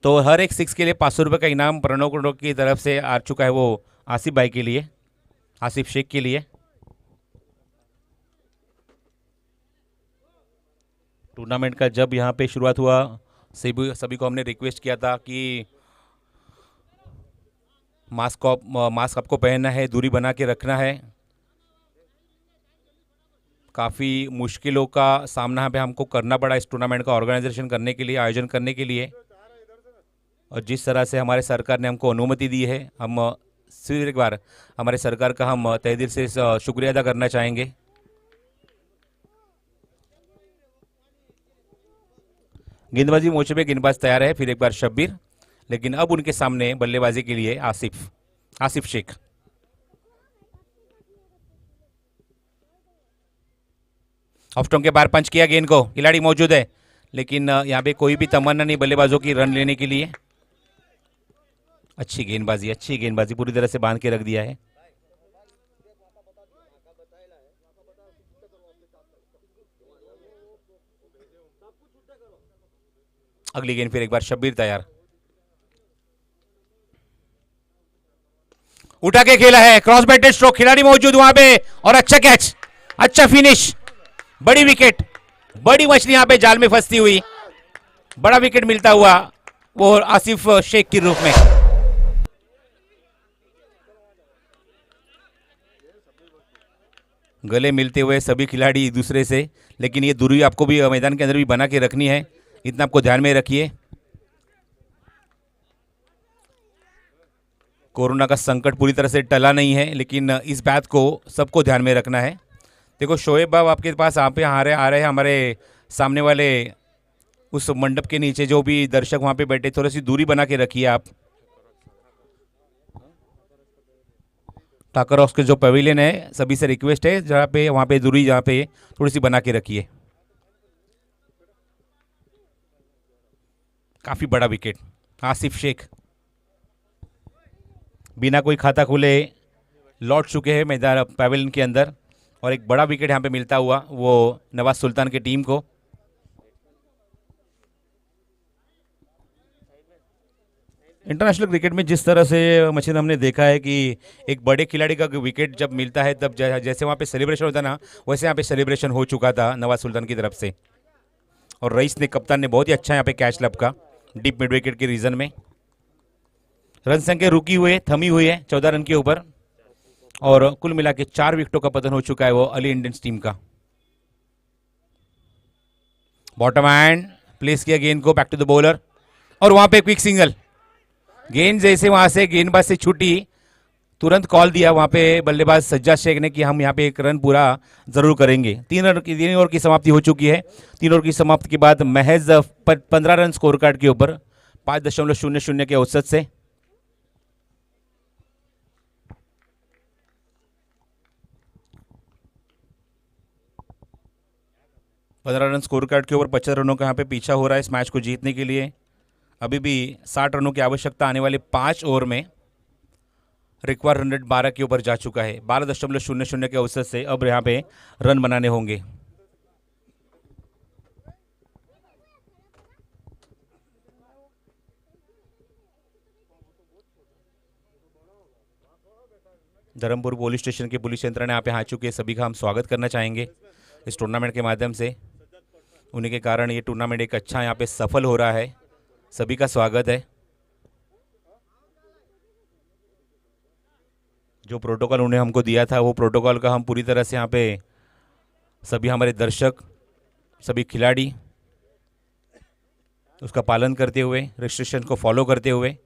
तो हर एक 6 के लिए 500 रुपये का इनाम प्रणव कोटक की तरफ से आ चुका है, वो आसिफ भाई के लिए, आसिफ शेख के लिए। टूर्नामेंट का जब यहाँ पे शुरुआत हुआ सभी को हमने रिक्वेस्ट किया था कि मास्क आपको पहनना है, दूरी बना के रखना है। काफ़ी मुश्किलों का सामना यहाँ पे हमको करना पड़ा इस टूर्नामेंट का ऑर्गेनाइजेशन करने के लिए, आयोजन करने के लिए। और जिस तरह से हमारे सरकार ने हमको अनुमति दी है, हम फिर एक बार हमारे सरकार का हम तहे दिल से शुक्रिया अदा करना चाहेंगे। गेंदबाजी मोर्चे पे गेंदबाज तैयार है, फिर एक बार शब्बीर, लेकिन अब उनके सामने बल्लेबाजी के लिए आसिफ शेख। ऑफ स्टंप के बाहर पंच किया गेंद को, खिलाड़ी मौजूद है, लेकिन यहाँ पे कोई भी तमन्ना नहीं बल्लेबाजों की रन लेने के लिए। अच्छी गेंदबाजी पूरी तरह से बांध के रख दिया है। अगली गेंद फिर एक बार शब्बीर तैयार, उठा के खेला है, क्रॉस बैटेड स्ट्रोक, खिलाड़ी मौजूद वहां पे, और अच्छा कैच, अच्छा फिनिश, बड़ी विकेट, बड़ी मछली यहां पे जाल में फंसती हुई, बड़ा विकेट मिलता हुआ वो आसिफ शेख के रूप में। गले मिलते हुए सभी खिलाड़ी एक दूसरे से, लेकिन ये दूरी आपको भी मैदान के अंदर भी बना के रखनी है, इतना आपको ध्यान में रखिए। कोरोना का संकट पूरी तरह से टला नहीं है, लेकिन इस बात को सबको ध्यान में रखना है। देखो शोएब बाब आपके पास यहाँ पे आ रहे हैं हमारे सामने वाले उस मंडप के नीचे, जो भी दर्शक वहाँ पे बैठे, थोड़ी सी दूरी बना के रखिए आप। टाकर हाउस के जो पवेलियन है, सभी से रिक्वेस्ट है जहाँ पे वहाँ पे दूरी जहाँ पे थोड़ी सी बना के रखिए। काफ़ी बड़ा विकेट, आसिफ शेख बिना कोई खाता खुले लौट चुके हैं मैदान पवेलियन के अंदर, और एक बड़ा विकेट यहाँ पे मिलता हुआ वो नवाज सुल्तान की टीम को। इंटरनेशनल क्रिकेट में जिस तरह से मशीन हमने देखा है कि एक बड़े खिलाड़ी का विकेट जब मिलता है तब जैसे वहाँ पे सेलिब्रेशन होता है ना, वैसे यहाँ पे सेलिब्रेशन हो चुका था नवाज सुल्तान की तरफ से। और रईस ने, कप्तान ने बहुत ही अच्छा यहाँ पे कैच लपका डीप मिड विकेट के रीजन में। रन संख्या रुकी हुई है, थमी हुई है 14 रन के ऊपर, और कुल मिला के 4 विकेटों का पतन हो चुका है वो अली इंडियंस टीम का। बॉटम हैंड प्लेस किया गेंद को बैक टू द बॉलर, और वहां पे क्विक सिंगल, गेंद जैसे वहां से गेंदबाज से छूटी, तुरंत कॉल दिया वहां पे बल्लेबाज सज्जाद शेख ने कि हम यहां पे एक रन पूरा जरूर करेंगे। 3 ओवर की समाप्ति हो चुकी है। 3 ओवर की समाप्ति के बाद महज 15 रन स्कोर कार्ड के ऊपर 5.00 के औसत से। पंद्रह रन स्कोर कार्ड के ऊपर 25 रनों का यहाँ पे पीछा हो रहा है इस मैच को जीतने के लिए। अभी भी 60 रनों की आवश्यकता आने वाले 5 ओवर में। रिक्वायर 112 के ऊपर जा चुका है। 12.00 के औसत से अब यहाँ पे रन बनाने होंगे। धर्मपुर पुलिस स्टेशन के पुलिस यंत्रणा यहाँ पे आ चुके हैं। सभी का हम स्वागत करना चाहेंगे इस टूर्नामेंट के माध्यम से। उन्हीं के कारण ये टूर्नामेंट एक अच्छा यहाँ पे सफल हो रहा है। सभी का स्वागत है। जो प्रोटोकॉल उन्होंने हमको दिया था वो प्रोटोकॉल का हम पूरी तरह से यहाँ पे सभी हमारे दर्शक, सभी खिलाड़ी उसका पालन करते हुए, रिस्ट्रिक्शन को फॉलो करते हुए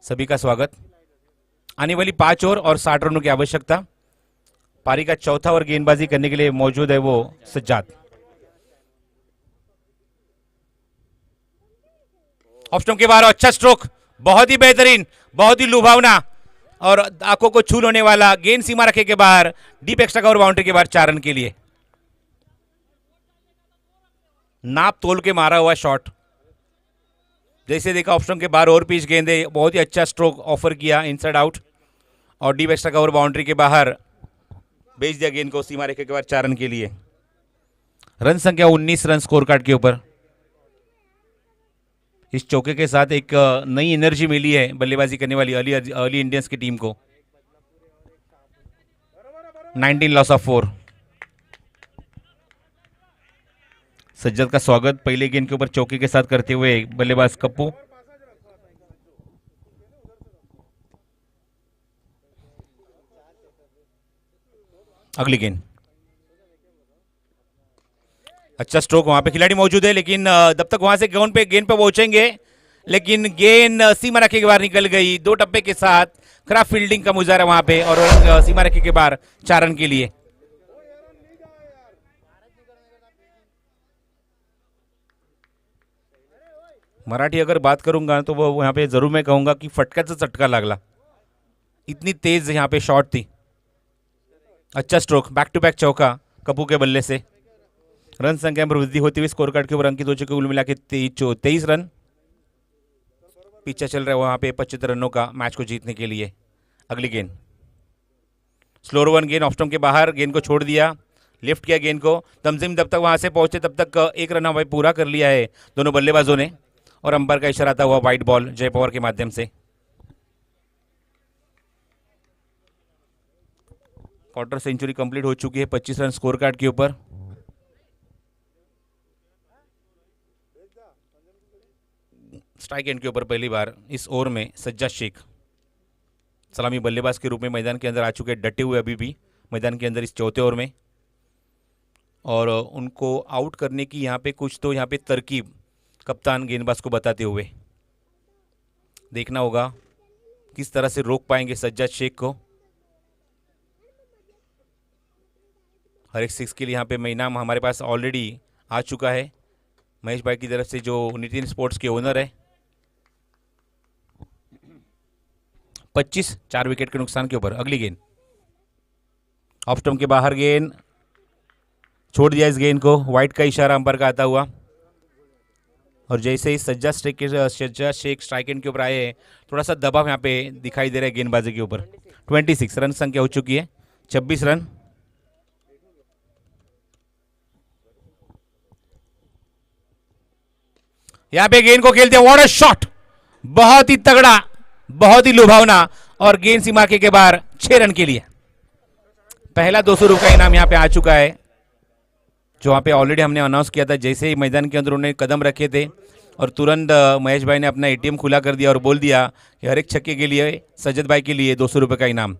सभी का स्वागत। आने वाली 5 ओवर और 60 रनों की आवश्यकता। पारी का चौथा ओवर गेंदबाजी करने के लिए मौजूद है वो सज्जाद। ऑफ स्टंप के बाहर अच्छा स्ट्रोक, बहुत ही बेहतरीन, बहुत ही लुभावना और आंखों को छू लेने वाला गेंद सीमा रखे के बाहर, डीप एक्स्ट्रा कवर बाउंड्री के बाहर 4 रन के लिए। नाप तोल के मारा हुआ शॉट, जैसे देखा ऑफ स्टंप के बाहर ओवर पिच गेंदे, बहुत ही अच्छा स्ट्रोक ऑफर किया इनसाइड आउट और डीप एक्स्ट्रा कवर बाउंड्री के बाहर भेज दिया गेंद को सीमा रेखे के बाद 4 रन के लिए। रन संख्या 19 रन स्कोर कार्ड के ऊपर। इस चौके के साथ एक नई एनर्जी मिली है बल्लेबाजी करने वाली अर्ली इंडियंस की टीम को। 19 लॉस ऑफ 4। सज्जद का स्वागत पहले गेंद के ऊपर चौके के साथ करते हुए बल्लेबाज कप्पू। अगली गेंद, अच्छा स्ट्रोक, वहां पे खिलाड़ी मौजूद है लेकिन जब तक वहां से गेंद पे पहुंचेंगे, लेकिन गेंद सीमा रेखे के बाहर निकल गई। 2 टप्पे के साथ खराब फील्डिंग का मुजाहरा वहां पे और सीमा रेखे के बाहर 4 रन के लिए। मराठी अगर बात करूंगा तो वो यहाँ पे जरूर मैं कहूंगा कि फटक्याचा चटका लागला, इतनी तेज यहाँ पे शॉट थी। अच्छा स्ट्रोक, बैक टू बैक चौका कप्पू के बल्ले से। रन संख्या में वृद्धि होती हुई स्कोर कार्ड के ऊपर अंकित हो चुके कुल मिला के 23 रन। पीछे चल रहा है वहां पे 75 रनों का मैच को जीतने के लिए। अगली गेंद, स्लोअर वन गेंद ऑफ स्टंप के बाहर, गेंद को छोड़ दिया, लिफ्ट किया गेंद को। तमजीम जब तक वहां से पहुंचे तब तक 1 रन हमें पूरा कर लिया है दोनों बल्लेबाजों ने और अंपायर का इशारा आता हुआ वाइड बॉल जय पवार के माध्यम से। क्वार्टर सेंचुरी कंप्लीट हो चुकी है 25 रन स्कोर कार्ड के ऊपर। स्ट्राइक एंड के ऊपर पहली बार इस ओवर में सज्जाद शेख सलामी बल्लेबाज के रूप में मैदान के अंदर आ चुके, डटे हुए अभी भी मैदान के अंदर इस चौथे ओवर में। और उनको आउट करने की यहाँ पे कुछ तो यहाँ पे तरकीब कप्तान गेंदबाज को बताते हुए देखना होगा किस तरह से रोक पाएंगे सज्जाद शेख को। हर एक 6 के लिए यहाँ पे इनाम हमारे पास ऑलरेडी आ चुका है महेश भाई की तरफ से, जो नितिन स्पोर्ट्स के ओनर है। 25 4 विकेट के नुकसान के ऊपर। अगली गेंद, ऑफ स्टंप के बाहर गेंद, छोड़ दिया इस गेंद को, वाइड का इशारा अंपायर का आता हुआ। और जैसे ही सज्जाद शेख स्ट्राइक एंड के ऊपर आए, थोड़ा सा दबाव यहाँ पे दिखाई दे रहा है गेंदबाजी के ऊपर। 26 रन संख्या हो चुकी है, 26 रन। यहां पे गेंद को खेलते हैं, व्हाट अ शॉट, बहुत ही तगड़ा, बहुत ही लुभावना और गेंद सीमा के बाहर 6 रन के लिए। पहला 200 रुपये का इनाम यहां पे आ चुका है, जो वहां पे ऑलरेडी हमने अनाउंस किया था। जैसे ही मैदान के अंदर उन्होंने कदम रखे थे और तुरंत महेश भाई ने अपना एटीएम खुला कर दिया और बोल दिया कि हर एक छक्के के लिए सज्जद भाई के लिए 200 रुपये का इनाम।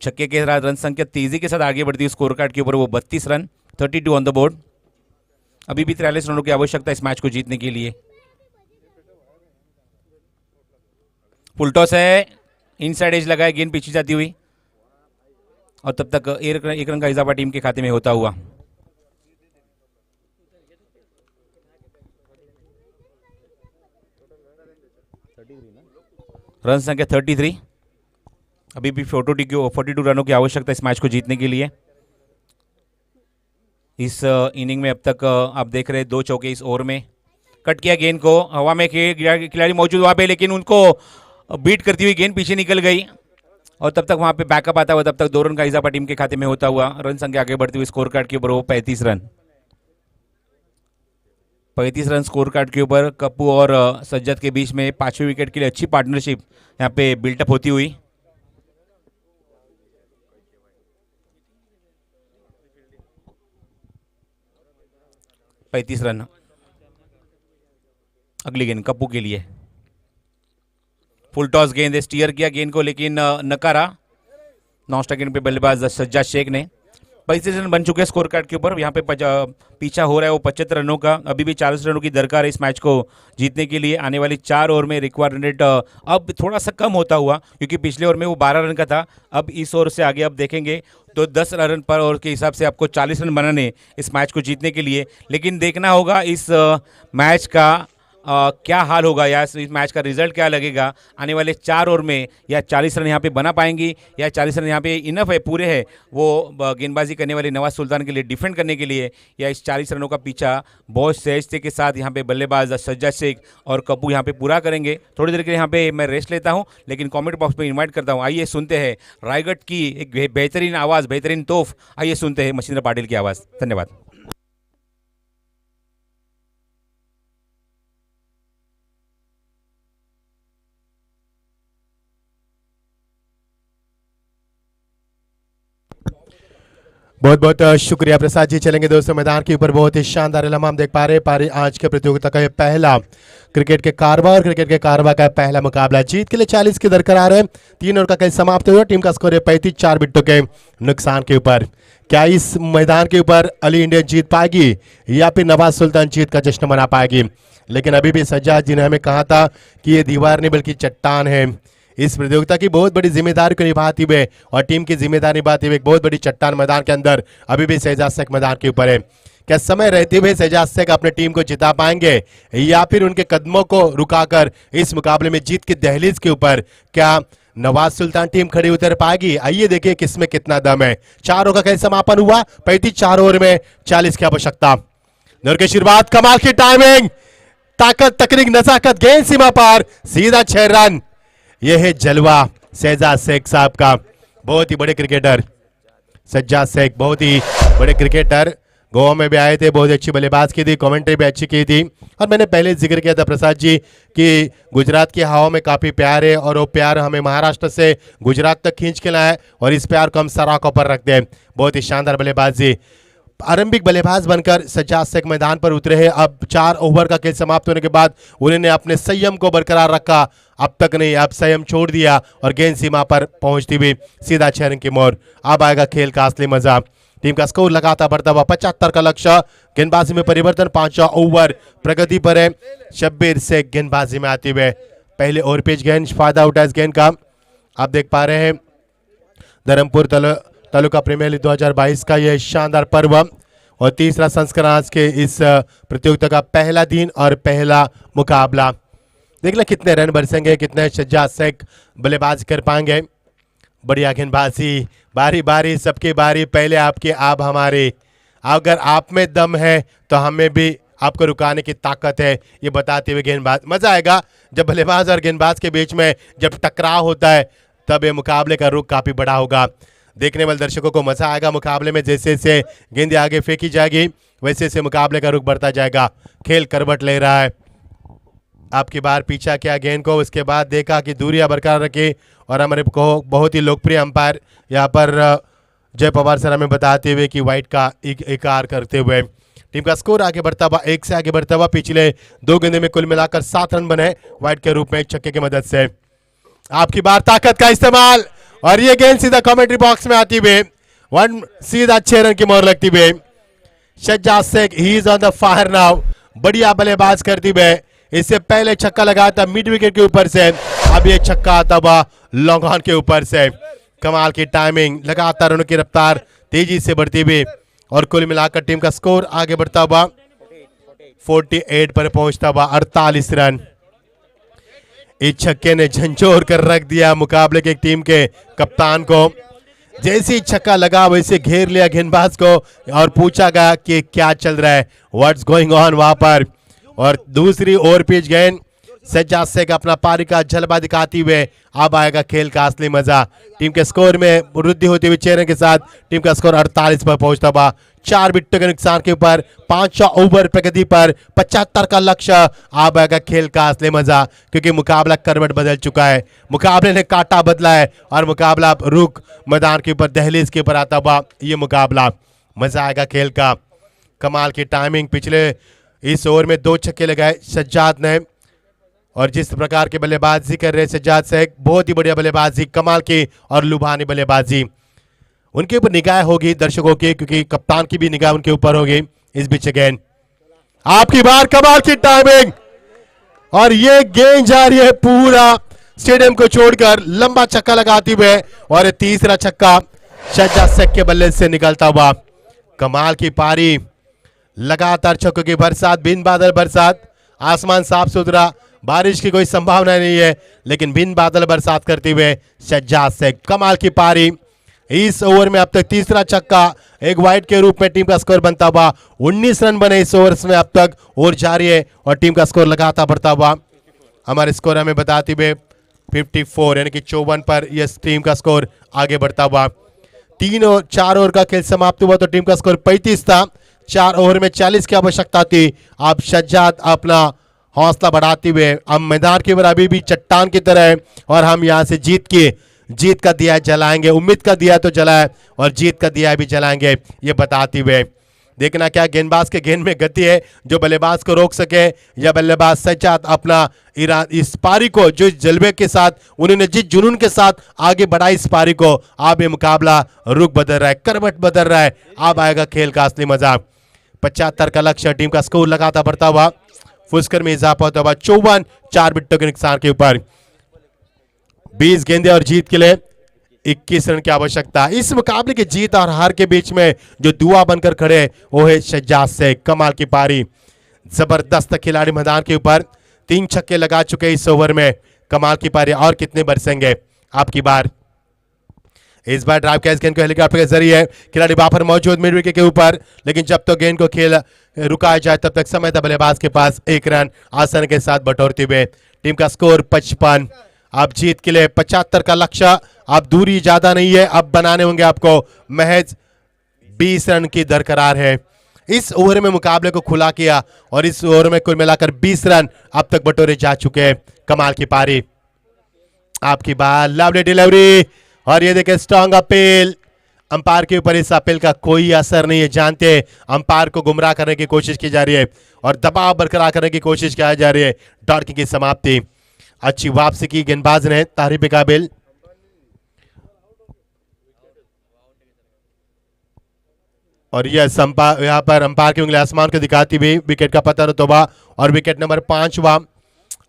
छक्के के साथ रन संख्या तेजी के साथ आगे बढ़ती है स्कोर कार्ड के ऊपर, वो 32 रन, 32 ऑन द बोर्ड। अभी भी 43 रनों की आवश्यकता इस मैच को जीतने के लिए। फुल टॉस है, इनसाइड एज लगाए, गेंद पीछे जाती हुई और तब तक 1 रन का इजाफा टीम के खाते में होता हुआ। रन संख्या 33। अभी भी 42 रनों की आवश्यकता इस मैच को जीतने के लिए। इस इनिंग में अब तक आप देख रहे 2 चौके इस ओवर में। कट किया गेंद को, हवा में खिलाड़ी मौजूद वहां पे, लेकिन उनको बीट करती हुई गेंद पीछे निकल गई और तब तक वहां पे बैकअप आता हुआ, तब तक 2 रन का इजाफा टीम के खाते में होता हुआ। रन संख्या आगे बढ़ती हुई स्कोर कार्ड के ऊपर वो 35 रन। 35 रन स्कोर कार्ड के ऊपर कप्पू और सज्जद के बीच में 5वें विकेट के लिए अच्छी पार्टनरशिप यहाँ पे बिल्टअप होती हुई। पैंतीस रन। अगली गेंद कप्पू के लिए, फुल टॉस गेंद है, स्टीयर किया गेंद को लेकिन नकारा। नॉन स्ट्राइक गेंद पे बल्लेबाज सज्जाद शेख ने। 35 रन बन चुके हैं स्कोर कार्ड के ऊपर। यहाँ पे पीछा हो रहा है वो 75 रनों का। अभी भी 40 रनों की दरकार है इस मैच को जीतने के लिए। आने वाली 4 ओवर में रिक्वायर्ड रन रेट अब थोड़ा सा कम होता हुआ, क्योंकि पिछले ओवर में वो 12 रन का था। अब इस ओवर से आगे अब देखेंगे तो 10 रन पर ओवर के हिसाब से आपको 40 रन बनाने इस मैच को जीतने के लिए। लेकिन देखना होगा इस मैच का क्या हाल होगा या इस मैच का रिजल्ट क्या लगेगा आने वाले 4 ओवर में। या 40 रन यहाँ पे बना पाएंगी या 40 रन यहाँ पे इनफ है, पूरे है वो गेंदबाजी करने वाले नवाज सुल्तान के लिए, डिफेंड करने के लिए, या इस 40 रनों का पीछा बहुत सहजते के साथ यहाँ पे बल्लेबाज सज्जाद शेख और कप्पू यहाँ पे पूरा करेंगे। थोड़ी देर के लिए यहाँ पे मैं रेस्ट लेता हूँ, लेकिन कॉमेंट बॉक्स में इन्वाइट करता हूँ। आइए सुनते हैं रायगढ़ की एक बेहतरीन आवाज़, बेहतरीन तोहफ। आइए सुनते हैं मच्छिंद्र पाटिल की आवाज़। धन्यवाद। बहुत बहुत शुक्रिया प्रसाद जी। चलेंगे दोस्तों मैदान के ऊपर बहुत ही शानदार लम्हा हम देख पा रहे हैं। आज के प्रतियोगिता का ये पहला क्रिकेट के कारवा और क्रिकेट के कारवा का पहला मुकाबला। जीत के लिए 40 की दरकार है। 3 ओवर का खेल समाप्त हुआ। टीम का स्कोर है 35, 4 विकेटों के नुकसान के ऊपर। क्या इस मैदान के ऊपर अली इंडियन जीत पाएगी या फिर नवाज सुल्तान जीत का जश्न मना पाएगी? लेकिन अभी भी सज्जाद जी ने हमें कहा था कि ये दीवार नहीं बल्कि चट्टान है। इस प्रतियोगिता की बहुत बड़ी जिम्मेदारी को निभाते हुए और टीम की जिम्मेदारी निभाते हुए एक बहुत बड़ी चट्टान मैदान के अंदर अभी भी शहजाद शेख मैदान के ऊपर है। क्या समय रहते हुए शहजाद शेख अपने टीम को जिता पाएंगे या फिर उनके कदमों को रुकाकर इस मुकाबले में जीत की दहलीज के ऊपर क्या नवाज सुल्तान टीम खड़ी उतर पाएगी? आइए देखिए किसमें कितना दम है। 4 ओवर का खेल समापन हुआ। 35 4 ओवर में 40 की आवश्यकता। दौर की शुरुआत, कमाल की टाइमिंग, ताकत, तकनीक, नजाकत, गेंद सीमा पार, सीधा 6 रन। यह है जलवा शहजाद शेख साहब का। बहुत ही बड़े क्रिकेटर सज्जाद शेख, बहुत ही बड़े क्रिकेटर। गोवा में भी आए थे, बहुत अच्छी बल्लेबाज की थी, कमेंट्री भी अच्छी की थी। और मैंने पहले जिक्र किया था प्रसाद जी कि गुजरात की हवा में काफ़ी प्यार है और वो प्यार हमें महाराष्ट्र से गुजरात तक खींच के लाया है और इस प्यार को हम सराखों पर रखते हैं। बहुत ही शानदार बल्लेबाजी। आरंभिक बल्लेबाज बनकर सज्जाद शेख मैदान पर उतरे हैं। अब 4 ओवर का खेल समाप्त होने के बाद उन्होंने अपने संयम को बरकरार रखा। अब तक नहीं, अब संयम छोड़ दिया और गेंद सीमा पर पहुंचती हुई सीधा 6 रन की मोर। अब आएगा खेल का असली मजा। टीम का स्कोर लगातार बढ़ता हुआ 75 का लक्ष्य। गेंदबाजी में परिवर्तन, 5वां ओवर प्रगति पर है। शब्बीर शेख गेंदबाजी में आते हुए पहले ओवर पिच गेंद, फायदा उठा इस गेंद का। आप देख पा रहे हैं धर्मपुर तालुका प्रीमियर लीग 2022 का यह शानदार पर्व और तीसरा संस्करण आज के इस प्रतियोगिता का पहला दिन और पहला मुकाबला। देख ले कितने रन बरसेंगे, कितने सज्जाद शेख बल्लेबाज कर पाएंगे। बढ़िया गेंदबाजी, बारी बारी सबकी बारी, पहले आपके आप हमारे। अगर आप में दम है तो हमें भी आपको रुकाने की ताकत है, ये बताते हुए गेंदबाज। मजा आएगा जब बल्लेबाज और गेंदबाज के बीच में जब टकराव होता है, तब ये मुकाबले का रुख काफी बड़ा होगा। देखने वाले दर्शकों को मजा आएगा मुकाबले में। जैसे जैसे गेंद आगे फेंकी जाएगी वैसे वैसे मुकाबले का रुख बढ़ता जाएगा। खेल करवट ले रहा है। आपकी बार पीछा किया गेंद को, उसके बाद देखा कि दूरियां बरकरार रखी और हमारे को बहुत ही लोकप्रिय अंपायर यहाँ पर जय पवार सर हमें बताते हुए कि वाइट का इकार करते हुए टीम का स्कोर आगे बढ़ता हुआ, 1 से आगे बढ़ता हुआ। पिछले 2 गेंदों में कुल मिलाकर 7 रन बने वाइट के रूप में एक छक्के की मदद से। आपकी बार ताकत का इस्तेमाल और ये गेंद सीधा कमेंट्री बॉक्स में आती हुई 1 सीधा 6 रन की मोहर लगती हुई। Sajjad Sheikh he is on the fire now. बढ़िया बल्लेबाज करती हुई। इससे पहले छक्का लगाया था मिड विकेट के ऊपर से, अब ये छक्का आता हुआ लॉन्ग ऑन के ऊपर से। कमाल की टाइमिंग, लगातार रनों की रफ्तार तेजी से बढ़ती हुई और कुल मिलाकर टीम का स्कोर आगे बढ़ता हुआ 48 पर पहुंचता हुआ 48 रन। इस छक्के ने झंझोर कर रख दिया मुकाबले की टीम के कप्तान को। जैसे ही छक्का लगा वैसे घेर लिया गेंदबाज को और पूछा गया कि क्या चल रहा है, व्हाट्स गोइंग ऑन वहां पर। और दूसरी ओवर पिच गेंद, सज्जाद शेख अपना पारी का जलवा दिखाते हुए अब आएगा खेल का असली मजा। टीम के स्कोर में वृद्धि होती हुई 6 रन के साथ टीम का स्कोर 48 पर पहुंचता हुआ। 4 विकेटों के नुकसान के ऊपर 5वां ओवर प्रगति पर 75 का लक्ष्य। अब आएगा खेल का असली मजा, क्योंकि मुकाबला करवट बदल चुका है। मुकाबले ने काटा बदला है और मुकाबला रुक मैदान के ऊपर दहलीज के ऊपर आता हुआ ये मुकाबला। मजा आएगा खेल का। कमाल की टाइमिंग, पिछले इस ओवर में 2 छक्के लगाए सज्जाद ने और जिस प्रकार के बल्लेबाजी कर रहे सज्जाद शेख, बहुत ही बढ़िया बल्लेबाजी, कमाल की और लुभानी बल्लेबाजी। उनके ऊपर निगाह होगी दर्शकों की, क्योंकि कप्तान की भी निगाह उनके ऊपर होगी। इस बीच गेंद आपकी बार, कमाल की टाइमिंग, और ये गेंद जा रही है पूरा स्टेडियम को छोड़कर लंबा छक्का लगाती हुए, और तीसरा छक्का सज्जाद शेख के बल्ले से निकलता हुआ। कमाल की पारी, लगातार छक्कों की बरसात, बिन बादल बरसात, आसमान साफ सुथरा, बारिश की कोई संभावना नहीं है, लेकिन बिन बादल बरसात करते हुए सज्जाद शेख। कमाल की पारी, इस ओवर में अब तक तीसरा छक्का, एक वाइड के रूप में टीम का स्कोर बनता हुआ। 19 रन बने इस ओवर में अब तक, और जारी है और टीम का स्कोर लगातार बढ़ता हुआ। हमारे स्कोर हमें बताते हुए 54 यानी कि 54 पर यह टीम का स्कोर आगे बढ़ता हुआ। 3 और 4 ओवर का खेल समाप्त हुआ तो टीम का स्कोर 35 था। 4 ओवर में 40 की आवश्यकता थी। अब सज्जाद अपना हौसला बढ़ाते हुए, हम मैदान के ऊपर अभी भी चट्टान की तरह है, और हम यहां से जीत का दिया जलाएंगे। उम्मीद का दिया तो जलाए और जीत का दिया भी जलाएंगे, ये बताते हुए। देखना क्या गेंदबाज के गेंद में गति है जो बल्लेबाज को रोक सके, या बल्लेबाज सज्जाद अपना इस पारी को जो जलवे के साथ उन्होंने जिस जुनून के साथ आगे बढ़ा इस पारी को, अब ये मुकाबला रुख बदल रहा है, करवट बदल रहा है। अब आएगा खेल का असली मजा। 75 का लक्ष्य, टीम का स्कोर लगातार बढ़ता हुआ, फुस्कर में इजाफा होता हुआ। 54 4 विकेटों के नुकसान के ऊपर 20 गेंदे और जीत के लिए 21 रन की आवश्यकता। इस मुकाबले की जीत और हार के बीच में जो दुआ बनकर खड़े वो है सज्जाद शेख। कमाल की पारी, जबरदस्त खिलाड़ी मैदान के ऊपर, 3 छक्के लगा चुके इस ओवर में। कमाल की पारी, और कितने बरसेंगे आपकी बार। इस बार ड्राइव कैच गेंद को हेलीकॉप्टर के जरिए खिलाड़ी वहां पर मौजूद मिड विकेट के ऊपर, लेकिन जब तो गेंद को खेल रुकाया जाए तब तक समय था बल्लेबाज के पास 1 रन आसानी के साथ बटोरते हुए। टीम का स्कोर 55। अब जीत के लिए 75 का लक्ष्य, अब दूरी ज्यादा नहीं है, अब बनाने होंगे आपको। महज 20 रन की दरकरार है। इस ओवर में मुकाबले को खुला किया और इस ओवर में कुल मिलाकर 20 रन अब तक बटोरे जा चुके हैं। कमाल की पारी, आपकी बात, लवली डिलीवरी, और ये देखिए स्ट्रॉन्ग अपील। अंपायर के ऊपर इस अपील का कोई असर नहीं है। जानते अंपायर को गुमराह करने की कोशिश की जा रही है और दबाव बरकरार करने की कोशिश की जा रही है। डॉट की समाप्ति, अच्छी वापसी की गेंदबाज ने, तारीफ काबिल। और यह यहां पर अंपायर की उंगली आसमान को दिखाती हुई विकेट का पतन होता हुआ, और विकेट नंबर 5 हुआ।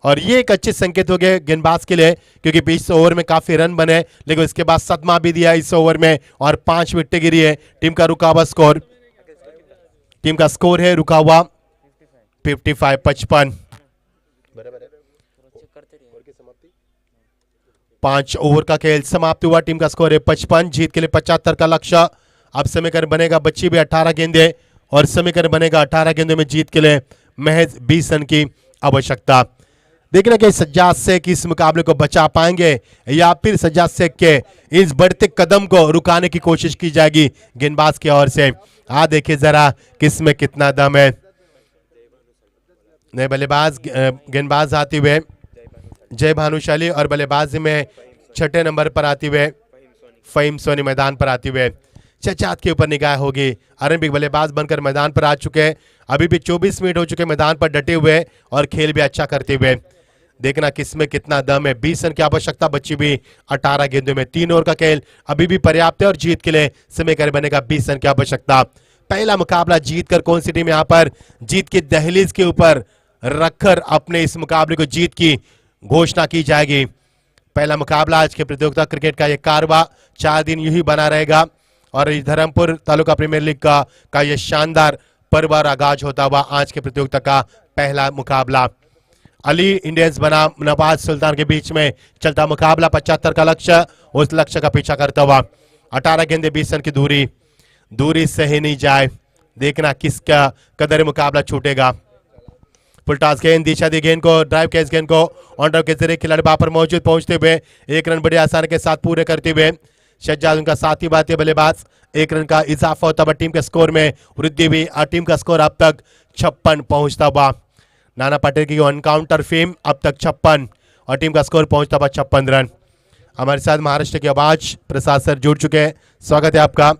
और ये एक अच्छे संकेत हो गए गेंदबाज के लिए, क्योंकि इस ओवर में काफी रन बने, लेकिन इसके बाद सदमा भी दिया इस ओवर में और 5 विकेटें गिरी है। टीम का रुका हुआ स्कोर, टीम का स्कोर है रुका हुआ 55। 5 ओवर का खेल समाप्त हुआ, टीम का स्कोर है 55। जीत के लिए 75 का लक्ष्य। अब समीकरण बनेगा बच्ची भी 18 गेंदे, और समीकरण बनेगा 18 गेंदों में जीत के लिए महज 20 रन की आवश्यकता। देखना कि सज्जाद शेख इस मुकाबले को बचा पाएंगे या फिर सज्जाद शेख के इस बढ़ते कदम को रुकाने की कोशिश की जाएगी गेंदबाज की ओर से। देखिए जरा किसमें कितना दम है। नए बल्लेबाज गेंदबाज आते हुए जय भानुशाली, और बल्लेबाजी में 6ठे नंबर पर आते हुए फहीम सोनी मैदान पर आते हुए। सज्जाद के ऊपर निगाह होगी। आरंभिक बल्लेबाज बनकर मैदान पर आ चुके हैं। अभी भी 24 मिनट हो चुके मैदान पर डटे हुए और खेल भी अच्छा करते हुए। देखना किसमें कितना दम है। 20 रन की आवश्यकता बची भी 18 गेंदों में। 3 ओवर का खेल अभी भी पर्याप्त है और जीत के लिए समीकरण बनेगा 20 रन की आवश्यकता। पहला मुकाबला जीतकर कौन सी टीम यहां पर जीत की दहलीज के ऊपर रखकर अपने इस मुकाबले को जीत की घोषणा की जाएगी। पहला मुकाबला आज के प्रतियोगिता क्रिकेट का यह कारवा 4 दिन यूं ही बना रहेगा और धर्मपुर तालुका प्रीमियर लीग का यह शानदार पर्व आगाज होता हुआ आज के प्रतियोगिता का पहला मुकाबला। अली इंडियंस बना नवाज सुल्तान के बीच में चलता मुकाबला। 75 का लक्ष्य, उस लक्ष्य का पीछा करता हुआ 18 गेंदे 20 रन की दूरी सही नहीं जाए। देखना किसका कदर मुकाबला छूटेगा। फुलटास गेंद, दिशा दी गेंद को, ड्राइव कैच गेंद को ऑन ड्राइव के जरिए खिलाड़ी वहां पर मौजूद पहुंचते हुए 1 रन बड़े आसानी के साथ पूरे करते हुए सज्जाद उनका साथी बाती बल्लेबाज। 1 रन का इजाफा होता हुआ टीम के स्कोर में वृद्धि हुई और टीम का स्कोर अब तक 56 पहुंचता हुआ। नाना पाटेल की एनकाउंटर फेम अब तक 56 और टीम का स्कोर पहुंचता हुआ 56 रन। हमारे साथ महाराष्ट्र की आवाज प्रसाद सर जुड़ चुके हैं, स्वागत है आपका।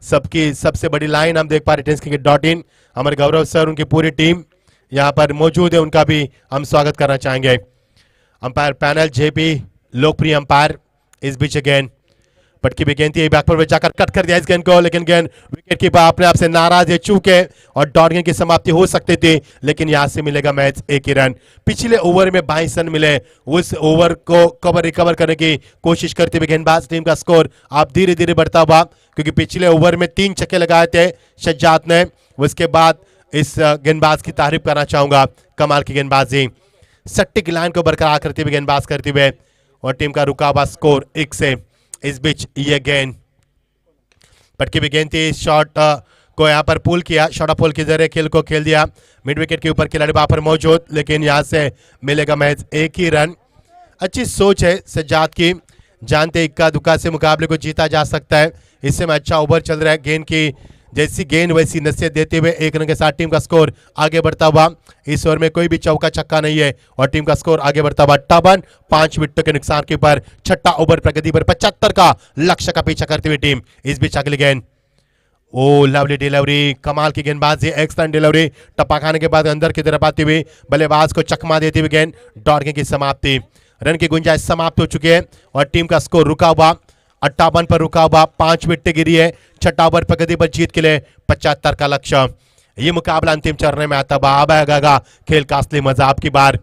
सबकी सबसे बड़ी लाइन हम देख पा रहे tenniscricket.in, हमारे गौरव सर उनकी पूरी टीम यहाँ पर मौजूद है, उनका भी हम स्वागत करना चाहेंगे। अंपायर पैनल जेपी लोकप्रिय अंपायर इस बीच गेंद पटकी भी गेंद थी बैक पर जाकर कट कर दिया इस गेंद को, लेकिन गेंद विकेट कीपर अपने आप से नाराज है, चूके और डॉट गेंद की समाप्ति हो सकती थी, लेकिन यहां से मिलेगा मैच 1 ही रन। पिछले ओवर में 22 रन मिले, उस ओवर को रिकवर करने की कोशिश करते हुए गेंदबाज टीम का स्कोर आप धीरे धीरे बढ़ता हुआ, क्योंकि पिछले ओवर में 3 छक्के लगाए थे सज्जाद ने। उसके बाद इस गेंदबाज की तारीफ करना चाहूंगा, कमाल की गेंदबाजी, सटीक लाइन को बरकरार करते हुए गेंदबाज करते हुए, और टीम का रुका हुआ स्कोर 1 से। इस बीच ये गेंद पटकी भी गेंद थी, शॉट को यहां पर पुल किया, शॉर्ट पुल के जरिए खेल को खेल दिया, मिड विकेट के ऊपर खिलाड़ी वहां पर मौजूद, लेकिन यहां से मिलेगा महज 1 ही रन। अच्छी सोच है सज्जाद की, जानते इक्का दुक्का से मुकाबले को जीता जा सकता है। इस समय अच्छा ओवर चल रहा है, गेंद की जैसी गेंद वैसी नसीहत देते हुए 1 रन के साथ टीम का स्कोर आगे बढ़ता हुआ। इस ओवर में कोई भी चौका छक्का नहीं है और टीम का स्कोर आगे बढ़ता हुआ टबन 5 विकेटों के नुकसान के ऊपर छठा ओवर प्रगति पर 75 का लक्ष्य का पीछा करती हुई टीम। इस बीच अगली गेंद, ओ लवली डिलीवरी, कमाल की गेंदबाजी, एक्सलेंट डिलीवरी, टप्पा खाने के बाद अंदर की तरफ आती हुई बल्लेबाज को चकमा देती हुई गेंद, डॉट गेंद की समाप्ति। रन की गुंजाइश समाप्त हो चुकी है और टीम का स्कोर रुका हुआ 58 पर रुका हुआ, 5 विकेट गिरी है, छठा ओवर प्रगति पर जीत के लिए 75 का लक्ष्य। ये मुकाबला अंतिम चरण में आता आएगा, खेल का असली मजा आपकी बार।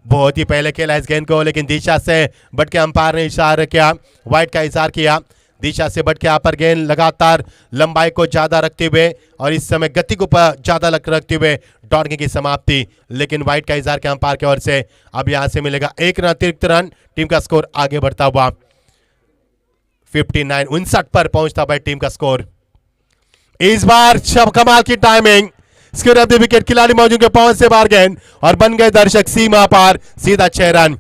बहुत ही पहले खेला इस गेंद को, लेकिन दिशा से बढ़ के अंपायर ने इशारा किया, वाइड का इशारा किया, दिशा से बढ़ के यहाँ पर गेंद लगातार लंबाई को ज्यादा रखते हुए और इस समय गति को ज्यादा रखते हुए डॉट गेंद की समाप्ति, लेकिन वाइड का इशारा के अंपायर की ओर से। अब यहां से मिलेगा 1 रन अतिरिक्त रन, टीम का स्कोर आगे बढ़ता हुआ 59 पर पहुंचता हुआ टीम का स्कोर। इस बार कमाल की टाइमिंग, विकेट खिलाड़ी मौजूद के पहुंच से बाहर गेंद और बन गए दर्शक सीमा पार, सीधा 6 रन।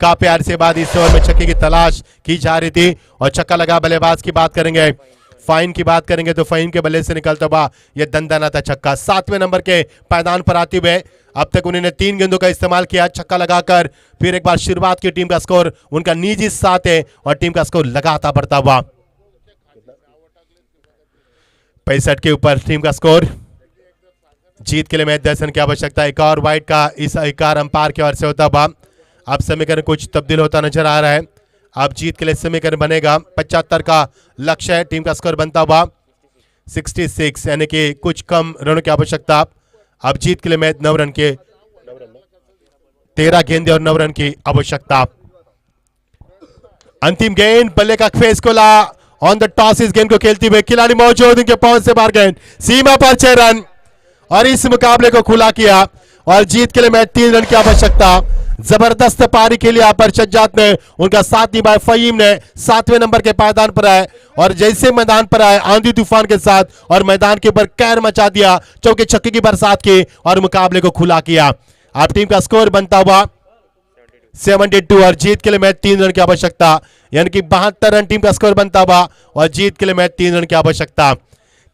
का प्यार से बाद इस ओवर में छक्के की तलाश की जा रही थी और छक्का लगा बल्लेबाज की बात करेंगे, फाइन की बात करेंगे तो फाइन के बल्ले से निकलता हुआ यह दंदना था छक्का। 7वें नंबर के पायदान पर आते हुए अब तक उन्होंने 3 गेंदों का इस्तेमाल किया, छक्का लगाकर फिर एक बार शुरुआत की टीम का स्कोर उनका निजी साथ है और टीम का स्कोर लगातार बढ़ता हुआ 65 के ऊपर टीम का स्कोर। जीत के लिए मैच दर्शन की आवश्यकता, एक और वाइड का इस इकार अंपायर की ओर से होता हुआ। अब समीकरण कुछ तब्दील होता नजर आ रहा है, अब जीत के लिए समीकरण बनेगा 75 का लक्ष्य है, टीम का स्कोर बनता हुआ 66, यानी कि कुछ कम रनों की आवश्यकता। अब जीत के लिए मैच 9 रन के 13 गेंदे और 9 रन की आवश्यकता। अंतिम गेंद, बल्ले का फेस खोला, ऑन द टॉस इस गेंद को खेलती हुए खिलाड़ी मौजूद, उनके पहुंच से बाहर गेंद, सीमा पर 6 रन और इस मुकाबले को खुला किया और जीत के लिए मैच 3 रन की आवश्यकता। जबरदस्त पारी के लिए यहाँ पर सज्जाद ने उनका साथ निभाया, फहीम ने 7वें नंबर के पायदान पर आए और जैसे मैदान पर आए आंधी तूफान के साथ और मैदान के ऊपर कहर मचा दिया, चौके छक्के की बरसात की और मुकाबले को खुला किया। अब टीम का स्कोर बनता हुआ 72 और जीत के लिए मैच 3 रन की आवश्यकता, यानी कि 72 रन टीम का स्कोर बनता हुआ और जीत के लिए मैच 3 रन की आवश्यकता।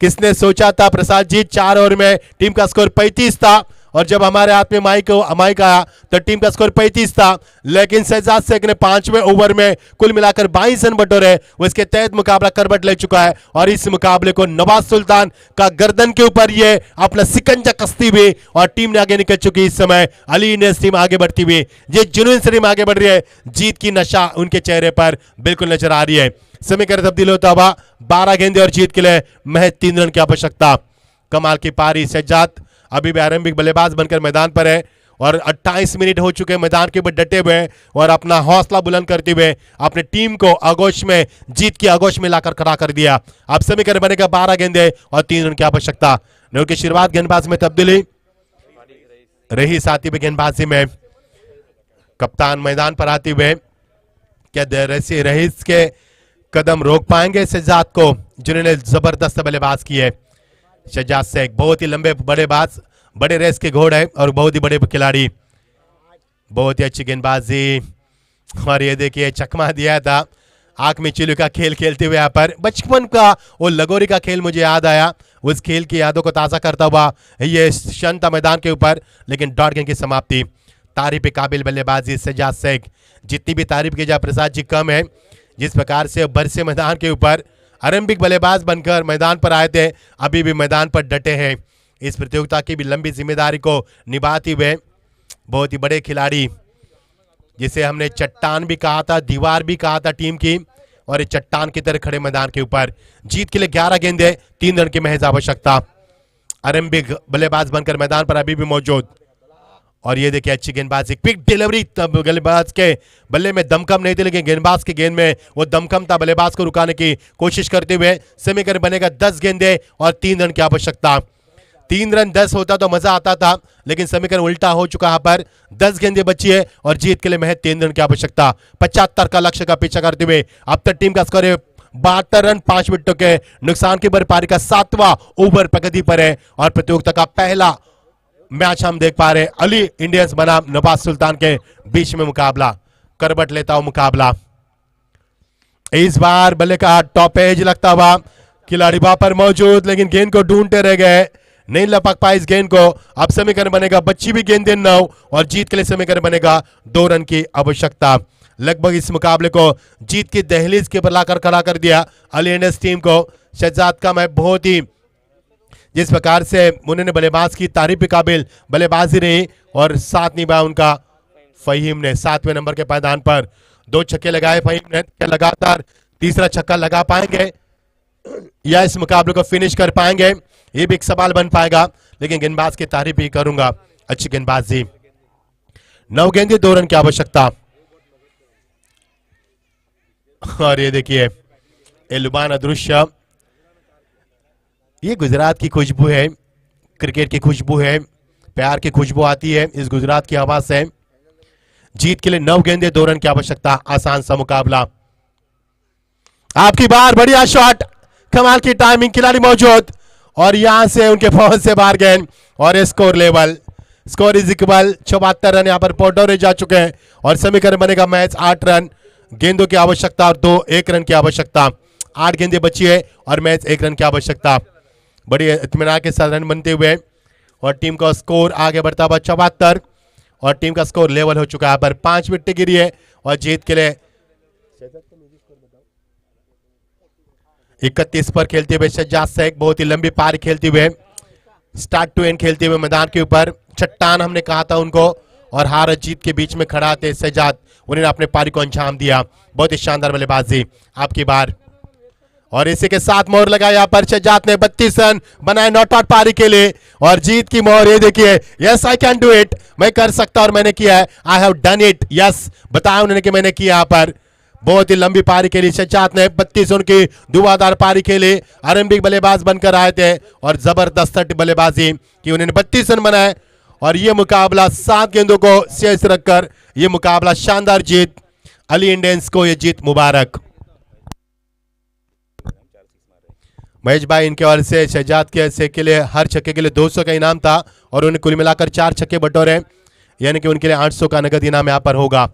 किसने सोचा था प्रसाद जी, 4 ओवर में टीम का स्कोर 35 था और जब हमारे हाथ में माइक आया तो टीम का स्कोर 35 था, लेकिन शहजाद शेख ने 5वें ओवर में कुल मिलाकर 22 रन बटोरे, उसके तहत मुकाबला करवट ले चुका है और इस मुकाबले को नवाज सुल्तान का गर्दन के ऊपर ये अपना सिकंजा कसती हुई और टीम ने आगे निकल चुकी। इस समय अली इंडियंस टीम आगे बढ़ती हुई, ये जुनून से टीम आगे बढ़ रही है, जीत की नशा उनके चेहरे पर बिल्कुल नजर आ रही है। समीकरण तब्दील होता हुआ 12 गेंदे और जीत के लिए महज 3 रन की आवश्यकता। कमाल की पारी, सज्जाद अभी भी आरंभिक बल्लेबाज बनकर मैदान पर है और 28 मिनट हो चुके मैदान के ऊपर डटे हुए और अपना हौसला बुलंद करते हुए अपने टीम को आगोश में, जीत की आगोश में लाकर खड़ा कर दिया। अब समीकरण बनेगा 12 गेंदे और 3 रन की आवश्यकता। नूर की शुरुआत गेंदबाज में तब्दीली रही, साथी में गेंदबाजी में कप्तान मैदान पर आते हुए क्या रहीस के कदम रोक पाएंगे सज्जाद को, जिन्होंने जबरदस्त बल्लेबाज की है। शहजाद शेख बहुत ही लंबे बड़े बाज, बड़े रेस के घोड़ है और बहुत ही बड़े खिलाड़ी, बहुत ही अच्छी गेंदबाजी। और ये देखिए चकमा दिया था, आंख में चिल्लू का खेल खेलते हुए यहाँ पर बचपन का वो लगोरी का खेल मुझे याद आया, उस खेल की यादों को ताज़ा करता हुआ ये क्षण था मैदान के ऊपर, लेकिन डॉट गेंद की समाप्ति। तारीफ काबिल बल्लेबाजी सज्जाद शेख, जितनी भी तारीफ की जाए प्रसाद जी कम है। जिस प्रकार से बरसे मैदान के ऊपर आरंभिक बल्लेबाज बनकर मैदान पर आए थे, अभी भी मैदान पर डटे हैं, इस प्रतियोगिता की भी लंबी जिम्मेदारी को निभाते हुए बहुत ही बड़े खिलाड़ी। जिसे हमने चट्टान भी कहा था, दीवार भी कहा था टीम की, और ये चट्टान की तरह खड़े मैदान के ऊपर। जीत के लिए 11 गेंदे, 3 रन की महज आवश्यकता। अरेम्बिक बल्लेबाज बनकर मैदान पर अभी भी मौजूद। और ये देखिए अच्छी गेंदबाजी, क्विक डिलीवरी। तब गेंदबाज के बल्ले में दमकम नहीं थी, लेकिन गेंदबाज के गेंद में वो दमकम था। बल्लेबाज को रुकाने की कोशिश करते हुए समीकरण बनेगा 10 गेंदे और 3 रन की आवश्यकता। 3 रन 10 होता तो मजा आता था, लेकिन समीकरण उल्टा हो चुका है। पर 10 गेंदे बची है और जीत के लिए महज 3 रन की आवश्यकता। 75 का लक्ष्य का पीछा करते हुए अब तक टीम का स्कोर है 72 रन। 5 विकेटों के नुकसान की भरपाई का 7वां ओवर प्रगति पर है और प्रतियोगिता का पहला मैच हम देख पा रहे हैं। अली इंडियंस बनाम नवाज सुल्तान के बीच में मुकाबला, करवट लेता हुआ मुकाबला। इस बार बल्ले का टॉप एज लगता हुआ खिलाड़ी वहां पर मौजूद, लेकिन गेंद को ढूंढते रह गए, नहीं लपक पाए इस गेंद को। अब समीकरण बनेगा बच्ची भी गेंदे 9 और जीत के लिए समीकरण बनेगा 2 रन की आवश्यकता। लगभग इस मुकाबले को जीत की दहलीज के ऊपर लाकर खड़ा कर दिया अली इंडियंस टीम को। शहजाद का मैं बहुत ही जिस प्रकार से उन्होंने बल्लेबाज की तारीफ के काबिल बल्लेबाजी रही और साथ निभाया उनका फहीम ने। 7वें नंबर के पायदान पर 2 छक्के लगाए फहीम ने। लगातार तीसरा छक्का लगा पाएंगे या इस मुकाबले को फिनिश कर पाएंगे, ये भी एक सवाल बन पाएगा, लेकिन गेंदबाज की तारीफ भी करूंगा। अच्छी गेंदबाजी। 9 गेंदे 2 रन की आवश्यकता। और ये देखिए ये लुभाना दृश्य, ये गुजरात की खुशबू है, क्रिकेट की खुशबू है, प्यार की खुशबू आती है इस गुजरात की हवा से। जीत के लिए 9 गेंदे 2 रन की आवश्यकता। आसान सा मुकाबला। आपकी बार, बढ़िया शॉट, कमाल की टाइमिंग, खिलाड़ी मौजूद और यहां से उनके पहुंच से बाहर गेंद और score level. Score is equal 74 run यहां पर पोटोरे जा चुके हैं और समीकरण बनेगा मैच 8 रन। गेंदों की आवश्यकता और 1 रन की आवश्यकता। 8 गेंदें बची है और मैच 1 रन की आवश्यकता। बड़ी इत्मीनान के साथ रन बनते हुए और टीम का स्कोर आगे बढ़ता हुआ 74 और टीम का स्कोर लेवल हो चुका है। पर 5 विकेट गिरी है और जीत के लिए 31 पर खेलते हुए शहजाद शेख बहुत ही लंबी पारी खेलते हुए, स्टार्ट टू एंड खेलते हुए मैदान के ऊपर। चट्टान हमने कहा था उनको और हार जीत के बीच में खड़ा थे शहजाद, उन्होंने अपने पारी को अंजाम दिया। बहुत ही शानदार बल्लेबाजी। आपकी बार और इसी के साथ मोहर लगाया यहाँ पर शहजाद ने 32 रन बनाए नॉट आउट पारी के लिए और जीत की मोहर। ये देखिए, yes I can do it, मैं कर सकता और मैंने किया है, I have done it. Yes बताया उन्होंने कि मैंने किया। यहाँ पर बहुत ही लंबी पारी के लिए शहजाद ने 32 रन की धुआंधार पारी खेली। आरंभिक बल्लेबाज बनकर आए थे और जबरदस्त बल्लेबाजी की, उन्होंने 32 रन बनाए और ये मुकाबला 7 गेंदों को शेष रखकर ये मुकाबला शानदार जीत। अली इंडियंस को ये जीत मुबारक। महेश भाई इनके ओर से शहजाद के लिए हर छक्के के लिए 200 का इनाम था और उन्हें कुल मिलाकर 4 छक्के बटोरे, यानी कि उनके लिए 800 का नगद इनाम यहाँ पर होगा।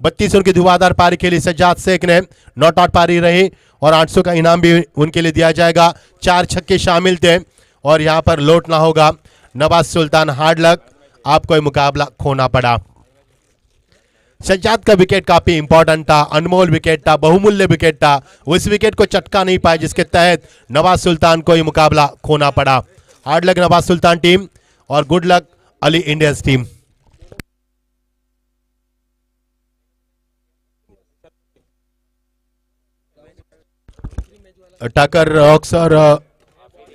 32 रन की धुआंधार पारी के लिए शहजाद शेख ने नॉट आउट पारी रही और 800 का इनाम भी उनके लिए दिया जाएगा। 4 छक्के शामिल थे और यहाँ पर लौटना होगा। नवाज सुल्तान हार्ड लक, आपको ये मुकाबला खोना पड़ा। शहजाद का विकेट काफी इंपॉर्टेंट था, अनमोल विकेट था, बहुमूल्य विकेट था, उस विकेट को चटका नहीं पाए जिसके तहत नवाज सुल्तान को यह मुकाबला खोना पड़ा। Hard luck Nawaz Sultan team और good luck Ali Indians team. Takkar rocks और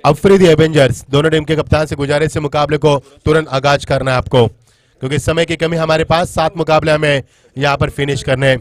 अफरीदी एवेंजर्स दोनों टीम के कप्तान से गुजारिश से मुकाबले को तुरंत आगाज करना है आपको, क्योंकि समय की कमी हमारे पास। 7 मुकाबले हमें यहाँ पर फिनिश करने हैं।